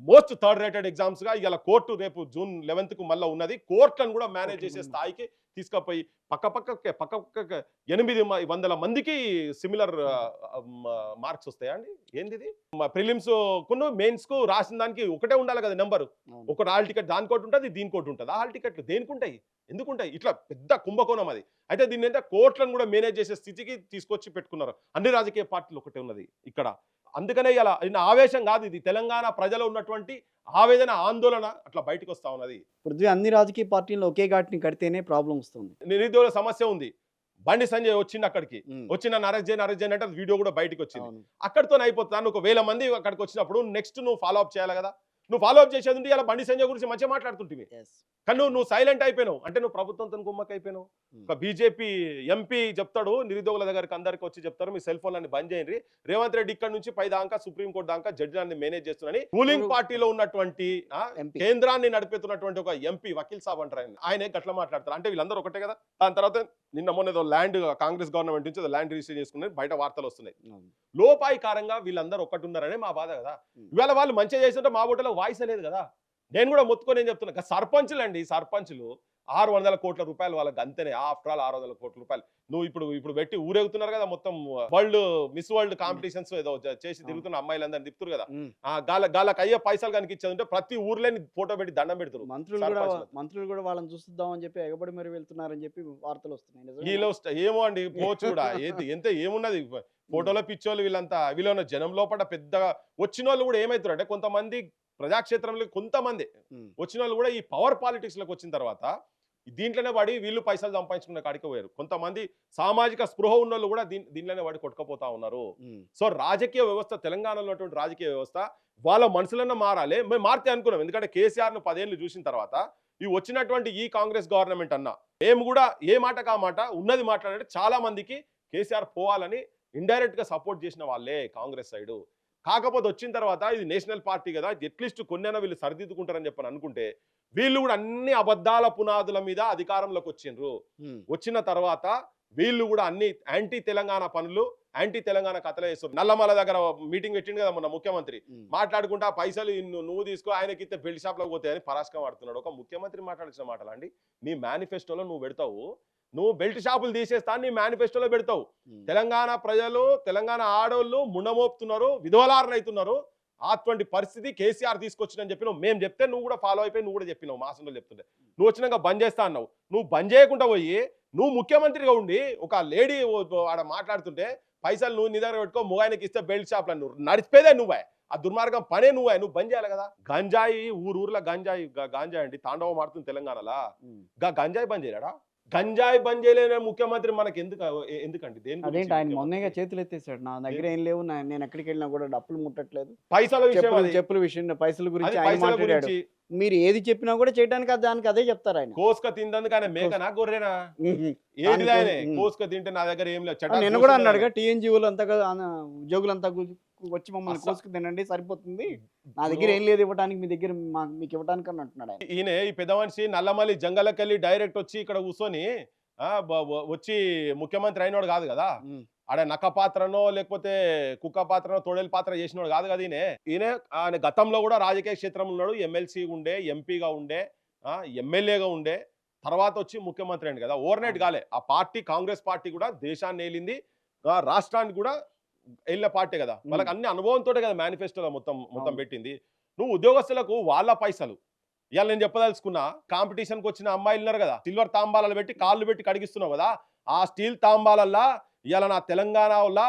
మోస్ట్ థర్డ్ రేటెడ్ ఎగ్జామ్స్ గా ఇలా కోర్టు రేపు జూన్ 11కు మళ్ళీ ఉన్నది. కోర్టులను కూడా మేనేజ్ చేసే స్థాయికి తీసుకుపోయి పక్క 800 మందికి సిమిలర్ మార్క్స్ వస్తాయా అండి? ఏంది ఇది? ప్రిలిమ్స్ కును మెయిన్స్ కు రాసిన దానికి ఒకటే ఉండాలి కదా నెంబరు. ఒక హాల్ టికెట్ దానికోటి ఉంటుంది, దీనికోటి ఉంటుంది. ఆ హాల్ టికెట్లు దేనికుంటాయి, ఎందుకుంటాయి? ఇట్లా పెద్ద కుంభకోణం అది. అయితే దీన్ని అయితే కోర్టులను కూడా మేనేజ్ చేసే స్థితికి తీసుకొచ్చి పెట్టుకున్నారు. అన్ని రాజకీయ పార్టీలు ఒకటే ఉన్నది ఇక్కడ. అందుకనే ఇలా ఆవేశం కాదు, ఇది తెలంగాణ ప్రజలు ఉన్నటువంటి ఆవేదన, ఆందోళన అట్లా బయటకు వస్తా ఉన్నది. పృథ్వీ, అన్ని రాజకీయ పార్టీలు ఒకే ఘాటిని కడితేనే ప్రాబ్లం వస్తుంది. నిరుద్యోగ సమస్య ఉంది. బండి సంజయ్ వచ్చింది, అక్కడికి వచ్చి నన్ను అరెస్ట్ చేయను అంటే వీడియో కూడా బయటకు వచ్చింది. అక్కడితో అయిపోతాను. ఒక 1000 మంది అక్కడికి వచ్చినప్పుడు నెక్స్ట్ నువ్వు ఫాలో అప్ చేయాలి కదా. నువ్వు ఫాలో అప్ చేసేది ఉంటే ఇలా బండి సంజయ్ గురించి మంచిగా మాట్లాడుతుంటివి, కానీ నువ్వు సైలెంట్ అయిపోయినావు. అంటే నువ్వు ప్రభుత్వంతో కుమ్మక్క అయిపోయినావు. ఒక బీజేపీ ఎంపీ చెప్తాడు నిరుద్యోగుల దగ్గరికి అందరికి వచ్చి చెప్తారు, మీ సెల్ ఫోన్లన్నీ బంద్ చేయండి. రేవంత్ రెడ్డి ఇక్కడ నుంచి పై దాకా సుప్రీంకోర్టు దాకా జడ్జిని మేనేజ్ చేస్తున్నారని రూలింగ్ పార్టీలో ఉన్నటువంటి కేంద్రాన్ని నడిపేతున్నటువంటి ఒక ఎంపీ వకీల్ సాబ్ అంటారు ఆయనే గట్లా మాట్లాడతారు. అంటే వీళ్ళందరూ ఒకటే కదా. దాని తర్వాత నిన్న మొన్న ఏదో ల్యాండ్ కాంగ్రెస్ గవర్నమెంట్ నుంచి ల్యాండ్ రిజిస్టర్ చేసుకుని బయట వార్తలు వస్తున్నాయి. లోపాయికారంగా వీళ్ళందరూ ఒకటి ఉన్నారనే మా బాధ కదా. ఇవాళ వాళ్ళు మంచిగా చేస్తుంటే మా బోటలో వాయిస్ లేదు కదా. నేను కూడా మొత్తుకొని ఏం చెప్తున్నా, సర్పంచులు అండి, సర్పంచులు 600 కోట్ల రూపాయలు వాళ్ళకి అంతనే, ఆఫ్టర్ ఆల్ 600 కోట్ల రూపాయలు. నువ్వు ఇప్పుడు పెట్టి ఊరేగుతున్నారు కదా, మొత్తం మిస్ వరల్డ్ కాంపిటీషన్స్ ఏదో చేసి తిరుగుతున్న అమ్మాయిలందరినీ తిప్పుతారు కదా, గాళ్ళకి అయ్యే పైసలు కనుక ఇచ్చేదంటే ప్రతి ఊర్లోని ఫోటో పెట్టి దండం పెడతారు. మంత్రులు కూడా వాళ్ళని చూస్తుందామని చెప్పి ఎగబడి మరి వెళ్తున్నారని చెప్పి వార్తలు వస్తున్నాయి. వీళ్ళు ఏమో అండి పోవచ్చు కూడా ఎంత ఏమున్నది ఫోటోలో పిచ్చోళ్ళు వీళ్ళంతా. వీళ్ళ జనం లోపల పెద్దగా వచ్చిన వాళ్ళు కూడా ఏమవుతారు అంటే, కొంతమంది ప్రజాక్షేత్రంలో కొంతమంది వచ్చిన వాళ్ళు కూడా ఈ పవర్ పాలిటిక్స్ లోకి వచ్చిన తర్వాత దీంట్లోనే పడి వీళ్ళు పైసలు సంపాదించుకున్న కాడికి పోయారు. కొంతమంది సామాజిక స్పృహ ఉన్న వాళ్ళు కూడా దీంట్లోనే పడి కొట్టుకపోతా ఉన్నారు. సో రాజకీయ వ్యవస్థ, తెలంగాణలో ఉన్నటువంటి రాజకీయ వ్యవస్థ వాళ్ళ మనసులన్నా మారాలి. మేము మారితే అనుకున్నాం, ఎందుకంటే కేసీఆర్ ను 10 ఏళ్ళు చూసిన తర్వాత ఈ వచ్చినటువంటి ఈ కాంగ్రెస్ గవర్నమెంట్ అన్న మేము కూడా ఏ మాట కా మాట ఉన్నది మాట్లాడే చాలా మందికి కేసీఆర్ పోవాలని ఇండైరెక్ట్ గా సపోర్ట్ చేసిన వాళ్ళే కాంగ్రెస్ సైడ్. కాకపోతే వచ్చిన తర్వాత ఇది నేషనల్ పార్టీ కదా, అట్లీస్ట్ కొన్నైనా వీళ్ళు సరిదిద్దుకుంటారని చెప్పని అనుకుంటే వీళ్ళు కూడా అన్ని అబద్ధాల పునాదుల మీద అధికారంలోకి వచ్చిండ్రు. వచ్చిన తర్వాత వీళ్ళు కూడా అన్ని యాంటీ తెలంగాణ పనులు, యాంటీ తెలంగాణ కథలు వేస్తారు. నల్లమల దగ్గర మీటింగ్ పెట్టిండు కదా మొన్న ముఖ్యమంత్రి, మాట్లాడుకుంటా పైసలు నువ్వు తీసుకో, ఆయనకి ఇస్తే బెల్ట్ షాప్ లోకి పోతాయని పరాస్కం ఆడుతున్నాడు. ఒక ముఖ్యమంత్రి మాట్లాడాల్సిన మాటలు అండి. నీ మేనిఫెస్టోలో నువ్వు పెడతావు, నువ్వు బెల్ట్ షాపులు తీసేస్తా నీ మేనిఫెస్టోలో పెడతావు. తెలంగాణ ప్రజలు, తెలంగాణ ఆడోళ్ళు ముండమోపుతున్నారు, విధవలారణ అవుతున్నారు. అటువంటి పరిస్థితి కేసీఆర్ తీసుకొచ్చిందని చెప్పినావు. మేము చెప్తే నువ్వు కూడా ఫాలో అయిపోయి నువ్వు కూడా చెప్పినావు. మాసంలో చెప్తుంటే నువ్వు వచ్చినాక బంద్ చేస్తా అన్నావు. నువ్వు బంద్ చేయకుండా పోయి నువ్వు ముఖ్యమంత్రిగా ఉండి ఒక లేడీ ఆడ మాట్లాడుతుంటే పైసలు నువ్వు నీ దగ్గర పెట్టుకో, మొగాయనకి ఇస్తే బెల్ట్ షాప్లు నువ్వు నడిచిపోయేదే నువ్వే. ఆ దుర్మార్గం పనే నువ్వు బంద్ చేయాలి కదా. గంజాయి ఊర్లో గాంజాయి అండి తాండవం ఆడుతుంది తెలంగాణలో. గంజాయి బంద్ చేయలేడా? గంజాయి బంద్ చేయలేని ముఖ్యమంత్రి మనకి ఎందుకండి? అదేంటి ఆయన మొన్నగా చేతులు ఎత్తేసాడు, నా దగ్గర ఏం లేవు, నేను ఎక్కడికి వెళ్ళినా కూడా డప్పులు ముట్టట్లేదు, పైసల విషయం, చెప్పుల విషయం, పైసల గురించి ఆయన మాట్లాడాడు. మీరు ఏది చెప్పినా కూడా చేయడానికి దానికి అదే చెప్తారు ఆయన. కోసుక తిందందుకు ఆయన మేకనా గొర్రెనా? ఏది ఆయన కోసుక తింటే నా దగ్గర ఏం లేదు. నేను కూడా అన్నాడుగా, టీఎన్జీఓలు అంతా ఉద్యోగులంతా వచ్చి మమ్మల్ని కోసుకు తినండి సరిపోతుంది, నా దగ్గర ఏం లేదు ఇవ్వడానికి, మీ దగ్గర మీకు ఇవ్వడానికి అని అంటున్నాడు ఆయన. ఈయన ఈ పెద్ద మనిషి నల్లమల్లి జంగలకెళ్ళి డైరెక్ట్ వచ్చి ఇక్కడ కూర్చొని వచ్చి ముఖ్యమంత్రి అయినోడు కాదు కదా. ఆడ నక్క పాత్రనో లేకపోతే కుక్క పాత్రనో తోడేలు పాత్ర చేసినోడు కాదు కదా. ఆయన గతంలో కూడా రాజకీయ క్షేత్రంలో ఉన్నాడు. ఎమ్మెల్సీ ఉండే, ఎంపీగా ఉండే, ఎమ్మెల్యేగా ఉండే, తర్వాత వచ్చి ముఖ్యమంత్రి అయింది కదా. ఓవర్నైట్ కాలే. ఆ పార్టీ కాంగ్రెస్ పార్టీ కూడా దేశాన్ని ఏలింది, రాష్ట్రానికి కూడా వెళ్ళిన పార్టీ కదా. వాళ్ళకి అన్ని అనుభవంతో కదా మేనిఫెస్టోలో మొత్తం పెట్టింది. నువ్వు ఉద్యోగస్తులకు వాళ్ళ పైసలు ఇవాళ నేను చెప్పదలుచుకున్నా, కాంపిటీషన్కి వచ్చిన అమ్మాయిలు ఉన్నారు కదా, సిల్వర్ తాంబాలలో పెట్టి కాళ్ళు పెట్టి కడిగిస్తున్నావు కదా, ఆ స్టీల్ తాంబాలల్లా ఇవాళ నా తెలంగాణ వల్ల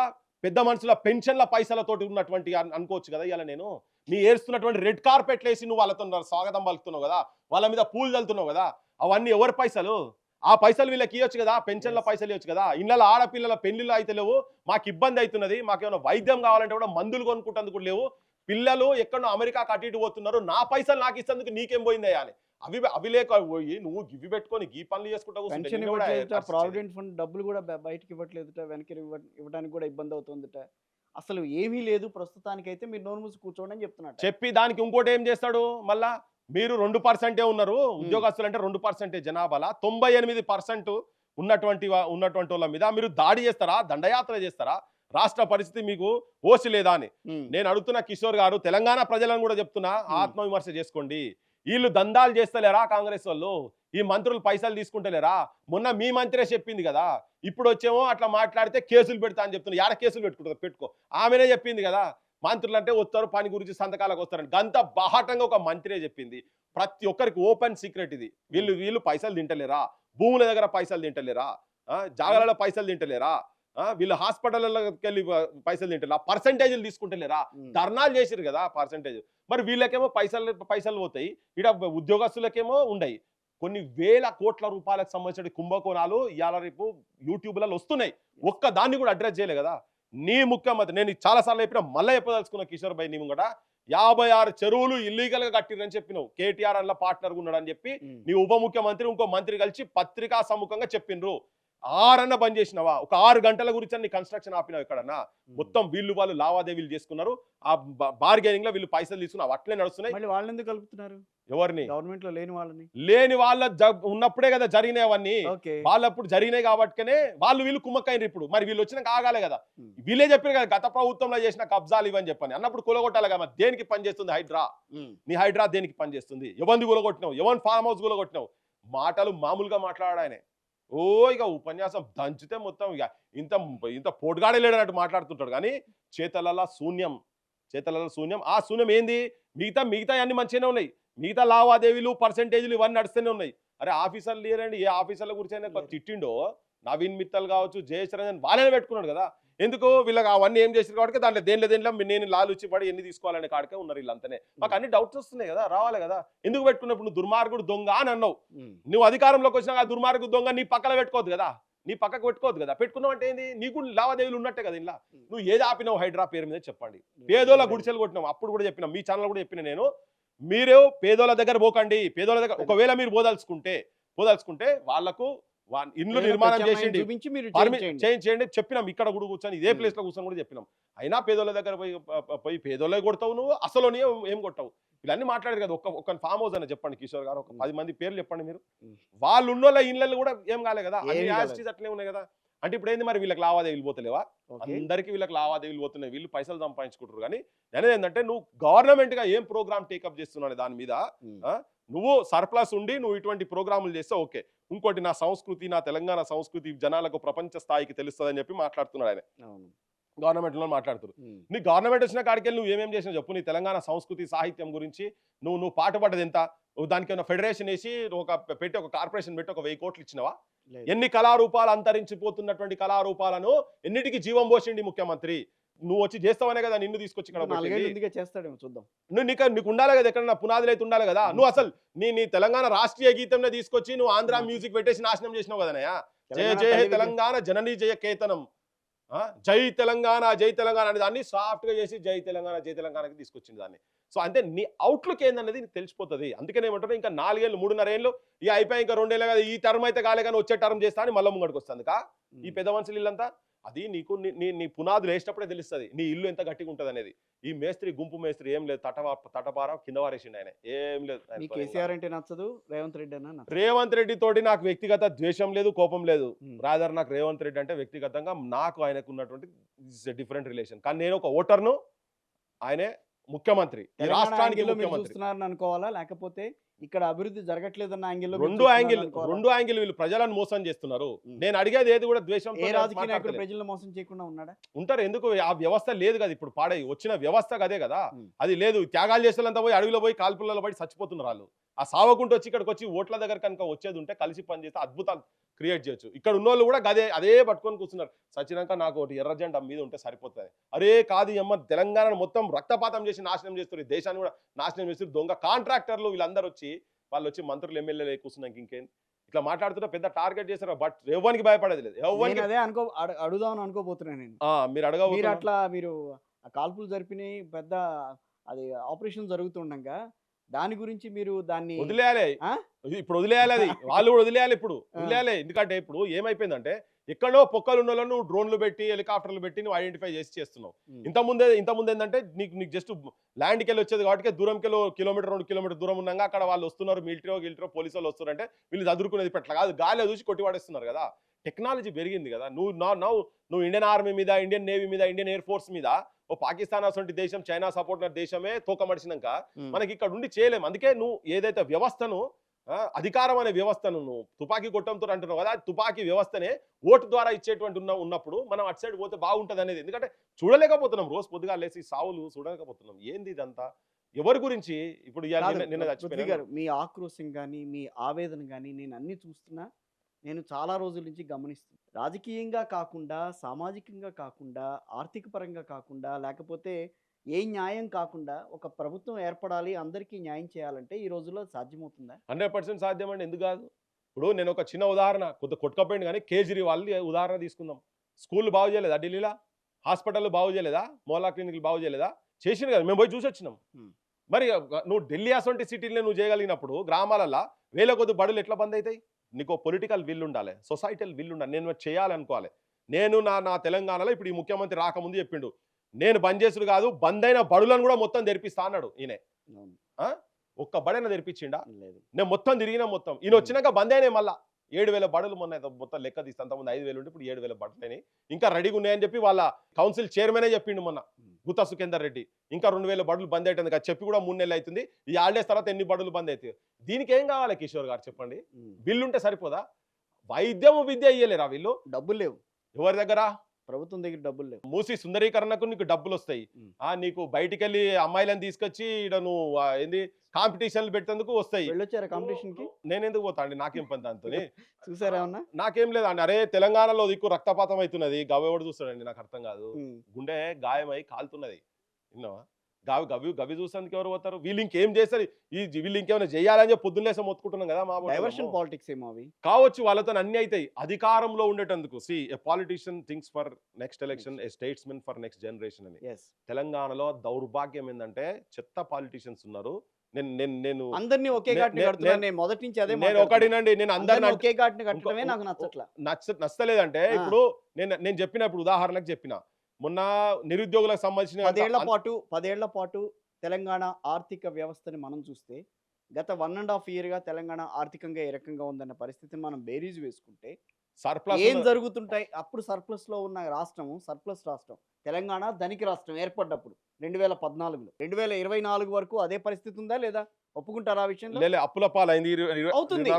పెద్ద మనుషుల పెన్షన్ల పైసలతోటి ఉన్నటువంటి అనుకోవచ్చు కదా. ఇవాళ నేను నీ ఏరుస్తున్నటువంటి రెడ్ కార్పెట్లు వేసి నువ్వు వాళ్ళతో స్వాగతం పలుకుతున్నావు కదా, వాళ్ళ మీద పూలు చల్లుతున్నావు కదా, అవన్నీ ఎవరి పైసలు? ఆ పైసలు వీళ్ళకి ఇవ్వచ్చు కదా, పెన్షన్ల పైసలు ఇవ్వచ్చు కదా. ఇళ్ళ ఆడపిల్లల పెళ్లిళ్ళు అయితే లేవు, మాకు ఇబ్బంది అవుతున్నది, మాకేమైనా వైద్యం కావాలంటే కూడా మందులు కొనుక్కుంటందుకు లేవు, పిల్లలు ఎక్కడో అమెరికా కట్టిటు పోతున్నారు, నా పైసలు నాకు ఇచ్చేందుకు నీకేం పోయిందయ్యా అని అవి లేక పోయి నువ్వు గివి పెట్టుకొని గీ పనులు చేసుకుంటా. ప్రావిడెంట్ ఫండ్ డబ్బులు కూడా బయటకి ఇవ్వట్లేదుట, వెనక్కి ఇవ్వడానికి కూడా ఇబ్బంది అవుతుందిట. అసలు ఏమీ లేదు ప్రస్తుతానికైతే, మీరు నోరు మూసి కూర్చోండి అని చెప్తున్నారు. చెప్పి దానికి ఇంకోటి ఏం చేస్తాడు మళ్ళా, మీరు 2% ఉన్నారు ఉద్యోగస్తులు అంటే 2% జనాభాలో 98% ఉన్నటువంటి వాళ్ళ మీద మీరు దాడి చేస్తారా, దండయాత్ర చేస్తారా? రాష్ట్ర పరిస్థితి మీకు ఓసి లేదా అని నేను అడుగుతున్నా. కిషోర్ గారు, తెలంగాణ ప్రజలను కూడా చెప్తున్నా, ఆత్మవిమర్శ చేసుకోండి. వీళ్ళు దందాలు చేస్తలేరా కాంగ్రెస్ వాళ్ళు? ఈ మంత్రులు పైసలు తీసుకుంటలేరా? మొన్న మీ మంత్రే చెప్పింది కదా, ఇప్పుడు వచ్చేమో అట్లా మాట్లాడితే కేసులు పెడతా అని చెప్తున్నా. యాడ కేసులు పెట్టుకో, ఆమెనే చెప్పింది కదా. మంత్రులు అంటే వస్తారు, పని గురించి సంతకాలకు వస్తారని. గంత బాహాటంగా ఒక మంత్రే చెప్పింది. ప్రతి ఒక్కరికి ఓపెన్ సీక్రెట్ ఇది. వీళ్ళు పైసలు తింటలేరా? భూముల దగ్గర పైసలు తింటలేరా? జాగాలలో పైసలు తింటలేరా? వీళ్ళు హాస్పిటల్లోకి వెళ్ళి పైసలు తింటారు, పర్సంటేజ్లు తీసుకుంటలేరా? ధర్నాలు చేసిరు కదా పర్సంటేజ్. మరి వీళ్ళకేమో పైసలు పోతాయి, ఇక్కడ ఉద్యోగస్తులకేమో ఉండయి. కొన్ని వేల కోట్ల రూపాయలకు సంబంధించిన కుంభకోణాలు ఇవాళ రేపు యూట్యూబ్లలో వస్తున్నాయి. ఒక్క దాన్ని కూడా అడ్రస్ చేయలే కదా నీ ముఖ్యమంత్రి. నేను చాలాసార్లు చెప్పినా, మళ్ళీ చెప్పదలుచుకున్న కిషోర్ భాయ్, నీవు కూడా 56 చెరువులు ఇల్లీగల్ గా కట్టిరని చెప్పినావు. కేటీఆర్ అందులో పార్ట్నర్ ఉన్నాడు అని చెప్పి నీ ఉప ముఖ్యమంత్రి ఇంకో మంత్రి కలిసి పత్రికా సముఖంగా చెప్పిండ్రు. ఆరన్న బంద్ చేసినావా? ఒక 6 గంటల గురించి నీ కన్స్ట్రక్షన్ ఆపినావు ఎక్కడన్నా? మొత్తం వీళ్ళు వాళ్ళు లావాదేవీలు చేసుకున్నారు. ఆ బార్గెనింగ్ లో వీళ్ళు పైసలు తీసుకున్నారు, అట్లే నడుస్తున్నాయి. మళ్ళీ వాళ్ళని ఎందుకు కలుపుతున్నారు? ఎవరిని? గవర్నమెంట్ లో లేని వాళ్ళని. లేని వాళ్ళ ఉన్నప్పుడే కదా జరిగినాయి అవన్నీ. ఓకే. వాళ్ళప్పుడు జరిగినాయి కాబట్టినే వాళ్ళు వీళ్ళు కుమ్మక్కైన. ఇప్పుడు మరి వీళ్ళు వచ్చినాక ఆగాలి కదా. వీళ్ళే చెప్పారు కదా గత ప్రభుత్వంలో చేసిన కబ్జాలు ఇవని చెప్పని. అన్నప్పుడు కూలగొట్టాలి కదా. దేనికి పని చేస్తుంది హైడ్రా? నీ హైడ్రా దేనికి పని చేస్తుంది? ఎవరిని కూలగొట్టినావు? ఎవరిని ఫామ్ హౌస్ కూలగొట్టినావు? మాటలు మామూలుగా మాట్లాడాయనే. ఓ ఇక ఉపన్యాసం దంచితే మొత్తం ఇక ఇంత ఇంత పోటుగాడే లేడన్నట్టు మాట్లాడుతుంటాడు. కానీ చేతలలో శూన్యం, చేతలలో శూన్యం. ఆ శూన్యం ఏంది? మిగతా అన్ని మంచిగానే ఉన్నాయి. మిగతా లావాదేవీలు పర్సెంటేజ్లు ఇవన్నీ నడుస్తూనే ఉన్నాయి. అరే ఆఫీసర్లు లేరండి. ఏ ఆఫీసర్ల గురించి అయినా తిట్టిండో నవీన్ మిత్తల్ కావచ్చు, జయేష్ రంజన్ వాళ్ళనే పెట్టుకున్నాడు కదా. ఎందుకు? వీళ్ళకి అవన్నీ ఏం చేసారు కాబట్టి దాంట్లో దేనిలో నేను లాలుచి పడి ఎన్ని తీసుకోవాలనే కాడికే ఉన్నారు వీళ్ళంతనే. మాకు అన్ని డౌట్స్ వస్తున్నాయి కదా, రావాలి కదా. ఎందుకు పెట్టుకున్నప్పుడు నువ్వు దుర్మార్గుడు దొంగ అని అన్నావు. నువ్వు అధికారంలోకి వచ్చినా ఆ దుర్మార్గుడు దొంగ నీ పక్కన పెట్టుకోవద్దు కదా, నీ పక్కకు పెట్టుకోవద్దు కదా. పెట్టుకున్నావు అంటే ఏంది? నీకు లావాదేవీలు ఉన్నట్టే కదా ఇలా. నువ్వు ఏది ఆపినావు హైడ్రా పేరు మీద చెప్పండి. పేదోళ్ళ గుడిసెలు కొట్టినావు. అప్పుడు కూడా చెప్పినా, మీ ఛానల్ కూడా చెప్పిన నేను, మీరు పేదోళ్ళ దగ్గర పోకండి. పేదోళ్ళ దగ్గర ఒకవేళ మీరు పోదలుచుకుంటే వాళ్ళకు ఇండ్లు నిర్మాణం చేసేయండి, చేయండి చెప్పినాం. ఇక్కడ కూడా కూర్చొని ఇదే ప్లేస్ లో కూర్చొని కూడా చెప్పినాం. అయినా పేదోళ్ళ దగ్గర పోయి పేదోళ్ళే కొడతావు నువ్వు, అసలు ఏం కొట్టావు? వీళ్ళన్నీ మాట్లాడారు కదా. ఒక ఫామ్ హౌస్ అని చెప్పండి కిషోర్ గారు, ఒక 10 మంది పేర్లు చెప్పండి మీరు. వాళ్ళు ఉన్నోళ్ళ ఇండ్లలో కూడా ఏం కాలే కదా, అట్లే ఉన్నాయి కదా. అంటే ఇప్పుడు ఏంది మరి? వీళ్ళకి లావాదేవీలు పోతలేవా? అందరికీ వీళ్ళకి లావాదేవీలు పోతున్నాయి. వీళ్ళు పైసలు సంపాదించుకుంటారు. కానీ అనేది ఏంటంటే, నువ్వు గవర్నమెంట్ గా ఏం ప్రోగ్రామ్ టేకప్ చేస్తున్నావు దాని మీద నువ్వు సర్ప్లస్ ఉండి నువ్వు ఇటువంటి ప్రోగ్రాములు చేస్తే ఓకే. ఇంకోటి, నా సంస్కృతి, నా తెలంగాణ సంస్కృతి జనాలకు ప్రపంచ స్థాయికి తెలుస్తుందని చెప్పి మాట్లాడుతున్నాడు ఆయన. గవర్నమెంట్ లో మాట్లాడుతున్నారు. నీ గవర్నమెంట్ వచ్చిన కాడికి నువ్వు ఏమేం చేసినా చెప్పు. నీ తెలంగాణ సంస్కృతి సాహిత్యం గురించి నువ్వు పాటుపడ్డది ఎంత? దానికి ఫెడరేషన్ వేసి పెట్టి ఒక కార్పొరేషన్ పెట్టి ఒక 1000 కోట్లు ఇచ్చినవా? ఎన్ని కళారూపాలు అంతరించిపోతున్నటువంటి కళారూపాలను ఎన్నిటికీ జీవం పోసిండి ముఖ్యమంత్రి. నువ్వు వచ్చి చేస్తావనే కదా నిన్ను తీసుకొచ్చి ఇక్కడ చేస్తాడేమో చూద్దాం. నీకు ఉండాలి కదా, ఎక్కడ పునాదులు అయితే ఉండాలి కదా. నువ్వు అసలు నీ తెలంగాణ రాష్ట్రీయ గీతంలో తీసుకొచ్చి నువ్వు ఆంధ్ర మ్యూజిక్ పెట్టేసి నాశనం చేసినావు కదనయ్యా. జయ జయ తెలంగాణ జననీ జయ కేతనం, జై తెలంగాణ జై తెలంగాణ అనే దాన్ని సాఫ్ట్ గా చేసి జై తెలంగాణకి తీసుకొచ్చింది దాన్ని. సో అంటే నీ అవుట్లుక్ ఏందనేది నీకు తెలిసిపోతుంది. అందుకనే ఏమంటారు, ఇంకా 4 ఏళ్ళు 3.5 ఏళ్ళు ఇక అయిపోయి ఇంకా 2 ఏళ్ళు కదా, ఈ టర్మ్ అయితే కాలే కానీ వచ్చే టర్మ్ చేస్తా అని మళ్ళీ ముంగడికి వస్తుంది ఈ పెద్ద మనుషులు ఇల్లంతా. అది నీకు నీ పునాదులు వేసినప్పుడే తెలుస్తుంది నీ ఇల్లు ఎంత గట్టిగా ఉంటుంది అనేది. ఈ మేస్త్రి గుంపు మేస్త్రి ఏం లేదు, తటపార కింద వారేసిండు ఆయన, ఏం లేదు. కేసీఆర్ అంటే నచ్చదు, రేవంత్ రెడ్డి అన్న. రేవంత్ రెడ్డి తోటి నాకు వ్యక్తిగత ద్వేషం లేదు, కోపం లేదు. రాదర్ నాకు రేవంత్ రెడ్డి అంటే వ్యక్తిగతంగా నాకు ఆయనకు ఉన్నటువంటి డిఫరెంట్ రిలేషన్. కానీ నేను ఒక ఓటర్ను, ఆయనే ముఖ్యమంత్రి, ఈ రాష్ట్రానికి ముఖ్యమంత్రి అనుకోవాలా, లేకపోతే ఇక్కడ అభివృద్ధి జరగట్లేదన్న యాంగిల్? రెండు యాంగిల్ వీళ్ళు ప్రజలను మోసం చేస్తున్నారు. నేను అడిగేది ఏది కూడా ద్వేషం. ఏ రాజకీయ నాయకుడు ప్రజలను మోసం చేయకుండా ఉన్నాడా? ఉంటారు. ఎందుకు? ఆ వ్యవస్థ లేదు కదా ఇప్పుడు, పాడై వచ్చిన వ్యవస్థ అదే కదా. అది లేదు. త్యాగాలు చేసేంతా పోయి అడవిలో పోయి కాల్పులలో పడి చచ్చిపోతున్నారు వాళ్ళు. ఆ సావకుంటూ వచ్చి ఇక్కడికి వచ్చి ఓట్ల దగ్గర కనుక వచ్చేది ఉంటే కలిసి పనిచేస్తే అద్భుతాలు క్రియేట్ చేయొచ్చు. ఇక్కడ ఉన్న వాళ్ళు కూడా అదే పట్టుకొని కూర్చున్నారు. సచ్చినాక నాకు ఒకటి ఎర్ర జెండా మీద ఉంటే సరిపోతుంది. అరే కాదు అమ్మ, తెలంగాణను మొత్తం రక్తపాతం చేసి నాశనం చేస్తారు, దేశాన్ని కూడా నాశనం చేస్తారు. దొంగ కాంట్రాక్టర్లు వీళ్ళందరూ వాళ్ళు వచ్చి మంత్రులు ఎమ్మెల్యేలు కూర్చున్నాక ఇంకేం ఇట్లా మాట్లాడుతుంటే పెద్ద టార్గెట్ చేస్తారు. బట్ ఎవరికి భయపడేది లేదు. అదే అడుగుదామని అనుకోబోతున్నాను నేను. మీరు అడగ అట్లా మీరు కాల్పులు జరిపినాయి, పెద్ద అది ఆపరేషన్ జరుగుతుండగా దాని గురించి మీరు దాన్ని వదిలేయాలి. ఇప్పుడు వదిలేయాలి, అది వాళ్ళు కూడా వదిలేయాలి. ఇప్పుడు వదిలేయాలి. ఎందుకంటే ఇప్పుడు ఏమైపోయిందంటే, ఎక్కడో పొక్కలు ఉన్న వాళ్ళను నువ్వు డ్రోన్లు పెట్టి హెలికాప్టర్లు పెట్టి నువ్వు ఐడెంటిఫై చేస్తున్నావు. ఇంతకుముందు ఏంటంటే నీకు జస్ట్ ల్యాండ్కి వెళ్ళి వచ్చేది కాబట్టి దూరంకి 1 కిలోమీటర్ 2 కిలోమీటర్ దూరం ఉన్నాగా అక్కడ వాళ్ళు వస్తున్నారు, మిలిటరీ పోలీసు వాళ్ళు వస్తున్నారంటే వీళ్ళు చదువుకునేది పెట్టలే కాదు, గాలి చూసి కొట్టివాడేస్తున్నారు కదా. టెక్నాలజీ పెరిగింది కదా. నువ్వు ఇండియన్ ఆర్మీ మీద, ఇండియన్ నేవీ మీద, ఇండియన్ ఎయిర్ ఫోర్స్ మీద ఓ పాకిస్తాన్ అసలు దేశం, చైనా సపోర్ట్ దేశమే తోకమడిచినాక మనకి ఇక్కడ ఉండి చేయలేము. అందుకే నువ్వు ఏదైతే వ్యవస్థను, అధికారం అనే వ్యవస్థను నువ్వు తుపాకీ కొట్టంతో అంటున్నావు కదా, తుపాకీ వ్యవస్థనే ఓటు ద్వారా ఇచ్చేటువంటి ఉన్నప్పుడు మనం అటు సైడ్ పోతే బాగుంటుంది అనేది. ఎందుకంటే చూడలేకపోతున్నాం, రోజు పొద్దుగా లేసి సావులు చూడలేకపోతున్నాం. ఏంది ఇదంతా? ఎవరి గురించి? ఇప్పుడు నిన్న చచ్చిపోయారు. మీ ఆక్రోశం కానీ మీ ఆవేదన కానీ నేను అన్ని చూస్తున్నా. నేను చాలా రోజుల నుంచి గమనిస్తున్నాను. రాజకీయంగా కాకుండా, సామాజికంగా కాకుండా, ఆర్థిక పరంగా కాకుండా, లేకపోతే ఏ న్యాయం కాకుండా ఒక ప్రభుత్వం ఏర్పడాలి, అందరికీ న్యాయం చేయాలంటే ఈ రోజుల్లో సాధ్యమవుతుందా? 100% సాధ్యం అండి. ఎందుకు కాదు? ఇప్పుడు నేను ఒక చిన్న ఉదాహరణ, కొట్టుకపోయింది కానీ కేజ్రీవాల్ ఉదాహరణ తీసుకుందాం. స్కూళ్ళు బాగు చేయలేదా ఢిల్లీలో? హాస్పిటల్ బాగు చేయలేదా? మోలా క్లినిక్లు బాగు చేయలేదా? చేసింది కదా, మేము పోయి చూసి వచ్చినాం. మరి నువ్వు ఢిల్లీ అసొంటి సిటీలనే నువ్వు చేయగలిగినప్పుడు గ్రామాలలో 1000 కొద్ది బడులు ఎట్లా బంద్ అవుతాయి? నీకు పొలిటికల్ విల్ ఉండాలి, సొసైటల్ విల్ ఉండాలి. నేను చేయాలనుకోవాలి. నేను నా తెలంగాణలో ఇప్పుడు ఈ ముఖ్యమంత్రి రాకముందు చెప్పిండు, నేను బంద్ చేసుడు కాదు, బంద్ అయిన బడులను కూడా మొత్తం తెరిపిస్తా అన్నాడు. ఈయన అవును. ఒక్క బడైనా తెరిపించిండా? లేదు. నేను మొత్తం తిరిగినా మొత్తం. ఈయన వచ్చినాక బంద్ అయినాయి మళ్ళా 7,000 బడులు మొన్న మొత్తం లెక్క తీస్తే అంతకుముందు 5,000 ఉంటే ఇప్పుడు 7,000 బడులు అయినాయి. ఇంకా రెడీగా ఉన్నాయని చెప్పి వాళ్ళ కౌన్సిల్ చైర్మనే చెప్పిండు మొన్న గుత్తా సుఖేందర్ రెడ్డి. ఇంకా 2,000 బడులు బంద్ అవుతుంది కదా చెప్పి కూడా 3 నెలలు అవుతుంది. ఈ హాలిడేస్ తర్వాత ఎన్ని బడులు బంద్ అవుతాయి? దీనికి ఏం కావాలి కిషోర్ గారు చెప్పండి? బిల్లు ఉంటే సరిపోదా? వైద్యము విద్య ఇయ్యలేరా వీళ్ళు? డబ్బులు లేవు ఎవరి దగ్గర? ప్రభుత్వం దగ్గర డబ్బులు లేవు. మూసి సుందరీకరణకు నీకు డబ్బులు వస్తాయి. నీకు బయటికి వెళ్ళి అమ్మాయిలను తీసుకొచ్చి ఇక్కడ నువ్వు ఏంది కాంపిటీషన్లు పెట్టేందుకు వస్తాయి. వెళ్ళొచ్చారా కాంపిటీషన్ కి? నేను ఎందుకు పోతా అండి, నాకేం పని దాంతో. చూసారా ఏమన్నా? నాకేం లేదండి. అరే తెలంగాణలో దిక్కు రక్తపాతం అవుతున్నది, గవ్వెవడు చూస్తాడండి? నాకు అర్థం కాదు. గుండె గాయమై కాలుతున్నది, విన్నావా? గవి చూసేందుకు ఎవరు పోతారు? వీళ్ళు ఇంకేం చేస్తారు? వీళ్ళు ఇంకేమైనా చేయాలని చెప్పి పొద్దున్నేసే మొత్తుకుంటున్నాం కదా. మా డైవర్షన్ పాలిటిక్స్ ఏమో అవి కావచ్చు, వాళ్ళతో అన్ని అవుతాయి అధికారంలో ఉండేటందుకు. See a politician thinks for next election, a statesmen for next generation అని. తెలంగాణలో దౌర్భాగ్యం ఏంటంటే చెత్త పాలిటిషియన్స్ ఉన్నారు. నేను అందరినీ ఒకే ఘాట్ని కడుతున్నాను. నేను మొదటి నుంచి అదే నేను ఒకటినండి, నేను అందరిని ఒకే ఘాట్ని కట్టడమే నాకు నచ్చలేదంటే ఇప్పుడు నేను చెప్పినప్పుడు ఉదాహరణకు చెప్పిన మొన్న నిరుద్యోగులకు సంబంధించిన 10 ఏళ్ల పాటు తెలంగాణ ఆర్థిక వ్యవస్థని మనం చూస్తే గత 1.5 year తెలంగాణ ఆర్థికంగా ఏ రకంగా ఉందన్న పరిస్థితిని మనం బేరీజు వేసుకుంటే సర్ప్లస్ ఏం జరుగుతుంటాయి? అప్పుడు సర్ప్లస్ లో ఉన్న రాష్ట్రము సర్ప్లస్ రాష్ట్రం, తెలంగాణ ధనిక రాష్ట్రం ఏర్పడ్డప్పుడు 2014లో 2024 వరకు అదే పరిస్థితి ఉందా లేదా? ఒప్పుకుంటారా ఆ విషయంలో? అప్పుల పాలైంది. అవుతుంది.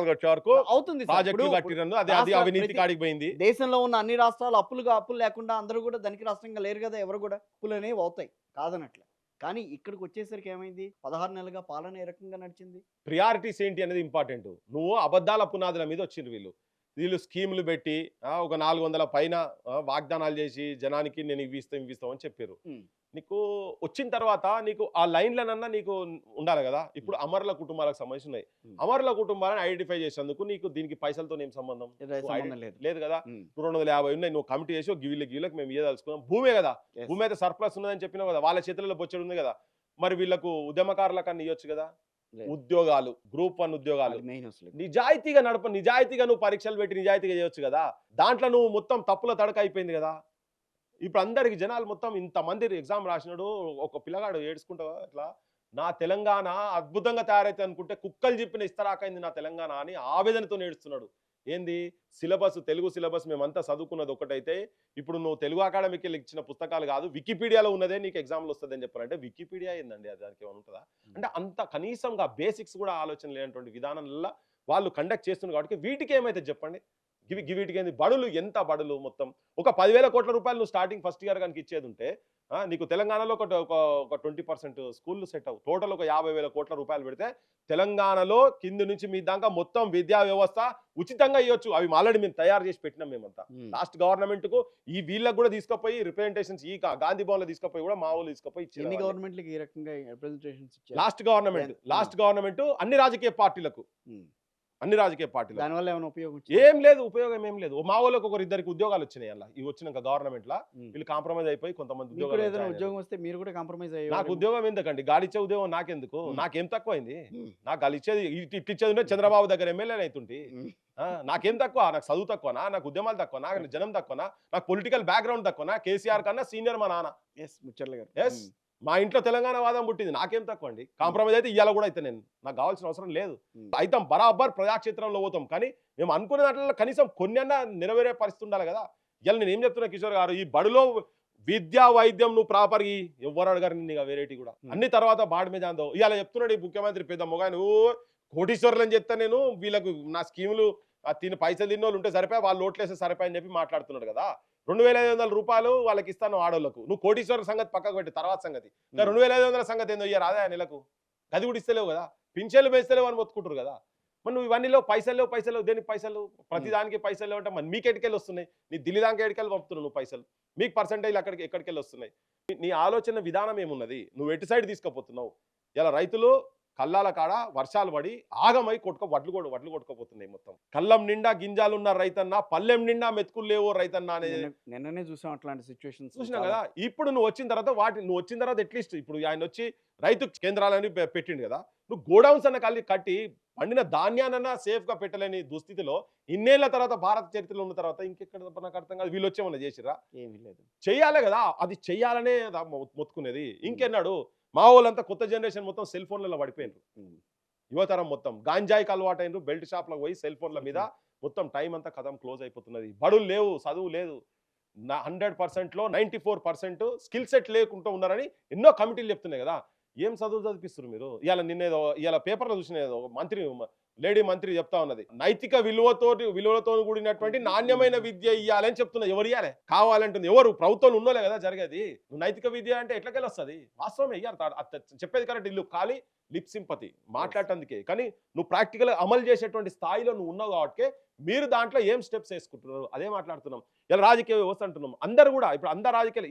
అవినీతి కాడికి పోయింది. దేశంలో ఉన్న అన్ని రాష్ట్రాలు అప్పులు లేకుండా అందరూ కూడా ధనిక రాష్ట్రంగా లేరు కదా. ఎవరు కూడా అప్పులు అనేవి అవుతాయి కాదనట్లే. కానీ ఇక్కడికి వచ్చేసరికి ఏమైంది? 16 నెలలుగా పాలన ఏ రకంగా నడిచింది? ప్రియారిటీస్ ఏంటి అనేది ఇంపార్టెంట్. నువ్వు అబద్ధాల పునాదుల మీద వచ్చింది వీళ్ళు స్కీములు పెట్టి ఒక 400 పైన వాగ్దానాలు చేసి జనానికి నేను ఇవిస్తాం అని చెప్పారు. నీకు వచ్చిన తర్వాత నీకు ఆ లైన్లనన్నా నీకు ఉండాలి కదా. ఇప్పుడు అమరుల కుటుంబాలకు సంబంధించి ఉన్నాయి. అమరుల కుటుంబాలను ఐడెంటిఫై చేసేందుకు నీకు దీనికి పైసలతో ఏం సంబంధం? లేదు కదా. 250 ఉన్నాయి, నువ్వు కమిటీ చేసి వీళ్ళకి మేము ఇయ్యదలుచుకున్నాం. భూమే కదా, భూమి అయితే సర్ప్లస్ ఉన్నదని చెప్పినావు కదా, వాళ్ళ చేతులలో బొచ్చడు ఉంది కదా. మరి వీళ్ళకు ఉద్యమకారులకు అన్ని ఇవ్వచ్చు కదా. ఉద్యోగాలు, గ్రూప్ 1 ఉద్యోగాలు నిజాయితీగా నువ్వు పరీక్షలు పెట్టి నిజాయితీగా చేయొచ్చు కదా. దాంట్లో నువ్వు మొత్తం తప్పుల తడక అయిపోయింది కదా. ఇప్పుడు అందరికి జనాలు మొత్తం ఇంతమంది ఎగ్జామ్ రాసినాడు, ఒక పిల్లగాడు ఏడ్చుకుంటా అట్లా నా తెలంగాణ అద్భుతంగా తయారైతే అనుకుంటే కుక్కలు చెప్పిన ఇస్తరాకైంది నా తెలంగాణ అని ఆవేదనతో ఏడుస్తున్నాడు. ఏంది సిలబస్, తెలుగు సిలబస్ మేమంతా చదువుకున్నది ఒకటైతే ఇప్పుడు నువ్వు తెలుగు అకాడమీకి ఇచ్చిన పుస్తకాలు కాదు, వికీపీడియాలో ఉన్నదే నీకు ఎగ్జామ్లో వస్తుంది అని చెప్పారంటే వికీపీడియా ఏందండి? దానికి ఏమైనా ఉంటుందా? అంటే అంత కనీసంగా బేసిక్స్ కూడా ఆలోచన లేనటువంటి విధానంలో వాళ్ళు కండక్ట్ చేస్తున్నారు. కాబట్టి వీటికి ఏమైతే చెప్పండి, వీటికి ఏంది? బడులు, ఎంత బడులు మొత్తం ఒక 10,000 కోట్ల రూపాయలు నువ్వు స్టార్టింగ్ ఫస్ట్ ఇయర్ కనుక ఇచ్చేది ఉంటే నీకు తెలంగాణలో ఒక 20% స్కూళ్ళు సెట్ అవు. టోటల్ ఒక 50,000 కోట్ల రూపాయలు పెడితే తెలంగాణలో కింది నుంచి మీ దాకా మొత్తం విద్యా వ్యవస్థ ఉచితంగా ఇవ్వచ్చు. అవి ఆల్రెడీ మేము తయారు చేసి పెట్టినాం మేమంతా. లాస్ట్ గవర్నమెంట్ కు ఈ వీళ్ళకి కూడా తీసుకుపోయి రిప్రజెంటేషన్స్ ఈ గాంధీ భవన్ లో తీసుకుపోయి కూడా మా వాళ్ళు తీసుకుపోయి ఇచ్చారు. గవర్నమెంట్ ఈ రకంగా రిప్రజెంటేషన్స్ ఇచ్చారు. లాస్ట్ గవర్నమెంట్ అన్ని రాజకీయ పార్టీలకు దానివల్ల ఏమైనా ఉపయోగం? ఏం లేదు, ఉపయోగం ఏం లేదు. మా వాళ్ళకి 1-2 ఉద్యోగాలు వచ్చినాయి. అలా ఇవి వచ్చినాక గవర్నమెంట్ లా వీళ్ళు కాంప్రమైజ్ అయిపోయి కొంతమంది ఉద్యోగం వస్తే మీరు కూడా కాంప్రమైజ్ అయ్యారు. నాకు ఉద్యోగం ఎందుకండి? గాలి ఇచ్చే ఉద్యోగం నాకెందుకు? నాకేం తక్కువైంది? నాకు గాలి ఇచ్చేది ఇచ్చేది ఉంటే చంద్రబాబు దగ్గర ఎమ్మెల్యే అవుతుంటే నాకేం తక్కువ? నాకు చదువు తక్కువనా? నాకు ఉద్యమాలు తక్కువనా? నాకు జనం తక్కువనా? నాకు పొలిటికల్ బ్యాక్గ్రౌండ్ తక్కువనా? కేసీఆర్ కన్నా సీనియర్ మా నాన్న. మా ఇంట్లో తెలంగాణ వాదం పుట్టింది, నాకేం తక్కువ అండి? కాంప్రమైజ్ అయితే ఇవాళ కూడా అయితే నాకు కావాల్సిన అవసరం లేదు. అయితే బరాబర్ ప్రజాక్షేత్రంలో పోతాం, కానీ మేము అనుకునే దాంట్లో కనీసం కొన్ని అన్నా నెరవేరే పరిస్థితి ఉండాలి కదా. ఇవాళ నేను ఏం చెప్తున్నా కిషోర్ గారు, ఈ బడిలో విద్యా వైద్యం నువ్వు ప్రాపర్ ఎవరు అడగారు నిన్ను వెరైటీ కూడా అన్ని తర్వాత బాడి మీద అందో. ఇవాళ చెప్తున్నాడు ఈ ముఖ్యమంత్రి పెద్ద మొగాయన కోటీశ్వర్లు అని చెప్తా, నేను వీళ్ళకు నా స్కీములు పైసలు తిన్నోళ్ళు ఉంటే సరిపోయి వాళ్ళు ఓట్లేస్తే సరిపోయి అని చెప్పి మాట్లాడుతున్నాడు కదా. 2,500 రూపాయలు వాళ్ళకి ఇస్తాను ఆడోళ్లకు. నువ్వు కోటీశ్వర సంగతి పక్కకు పెట్టి తర్వాత సంగతి 2,500 సంగతి ఏందో ఇయ్యారు అదే నెలకు. అది కూడా ఇస్తలేవు కదా, పింఛన్లు పెంచలేవు అని మొత్తుకుంటారు కదా. మరి నువ్వు ఇవన్నీలో పైసలు దేనికి పైసలు? ప్రతిదానికి పైసలు లేవంటే మరి మీకు ఎక్కడికెళ్ళి వస్తున్నాయి? నీ ఢిల్లీ దాకా ఎక్కడికెళ్ళి పంపుతున్నావు నువ్వు పైసలు? మీకు పర్సంటేజ్ ఎక్కడికెళ్ళి వస్తున్నాయి? నీ ఆలోచన విధానం ఏమున్నది? నువ్వు ఎటు సైడ్ తీసుకుపోతున్నావు? ఇలా రైతులు కళ్ళాల కాడ వర్షాలు పడి ఆగమై వడ్లు కొట్టుకోపోతున్నాయి. మొత్తం కళ్ళం నిండా గింజాలు ఉన్న రైతన్న, పల్లెం నిండా మెతుకులు లేవో రైతన్న అనేది నిన్ననే చూసాం. అట్లాంటి సిచ్యువేషన్స్ చూసినా కదా. ఇప్పుడు నువ్వు వచ్చిన తర్వాత అట్లీస్ట్ ఇప్పుడు ఆయన వచ్చి రైతు కేంద్రాలని పెట్టిండు కదా. నువ్వు గోడౌన్స్ అన్న కట్టి పండిన ధాన్యానన్నా సేఫ్ గా పెట్టలేని దుస్థితిలో ఇన్నేళ్ల తర్వాత భారత చరిత్రలో ఉన్న తర్వాత ఇంకెక్కడ నాకు అర్థం కాదు. వీళ్ళు వచ్చేమన్నా చేసిరా? ఏమీ లేదు. చెయ్యాలే కదా, అది చెయ్యాలనే మొత్తుకునేది. ఇంకెన్నాడు మా వాళ్ళంతా కొత్త జనరేషన్ మొత్తం సెల్ ఫోన్లలో పడిపోయినారు. యువతరం మొత్తం గాంజాయికి అలవాటైనరు, బెల్ట్ షాప్లకు పోయి సెల్ ఫోన్ల మీద మొత్తం టైం అంతా కథం క్లోజ్ అయిపోతున్నది. బడులు లేవు, చదువు లేదు. 100%లో 94% స్కిల్ సెట్ లేకుండా ఉన్నారని ఎన్నో కమిటీలు చెప్తున్నాయి కదా. ఏం చదువు చదివిస్తారు మీరు? ఇవాళ పేపర్లో చూసిన లేడీ మంత్రి చెప్తా ఉన్నది, నైతిక విలువలతో కూడినటువంటి నాణ్యమైన విద్య ఇవ్వాలని చెప్తున్నా. ఎవరు ఇవ్వాలి? కావాలంటుంది ఎవరు? ప్రభుత్వం ఉన్నోలే కదా జరిగేది. నువ్వు నైతిక విద్య అంటే ఎట్లకెళ్ళి వస్తుంది? వాస్తవమే ఇయ్యాలి, చెప్పేది కరెక్ట్. ఇల్లు ఖాళీ లిప్ సింపతి మాట్లాడటానికి, కానీ నువ్వు ప్రాక్టికల్ అమలు చేసేటువంటి స్థాయిలో నువ్వు ఉన్నావు కాబట్టి మీరు దాంట్లో ఏం స్టెప్స్ వేసుకుంటున్నారు అదే మాట్లాడుతున్నాం. ఇలా రాజకీయ వ్యవస్థ అంటున్నాం. అందరు కూడా ఇప్పుడు అందరు రాజకీయాలు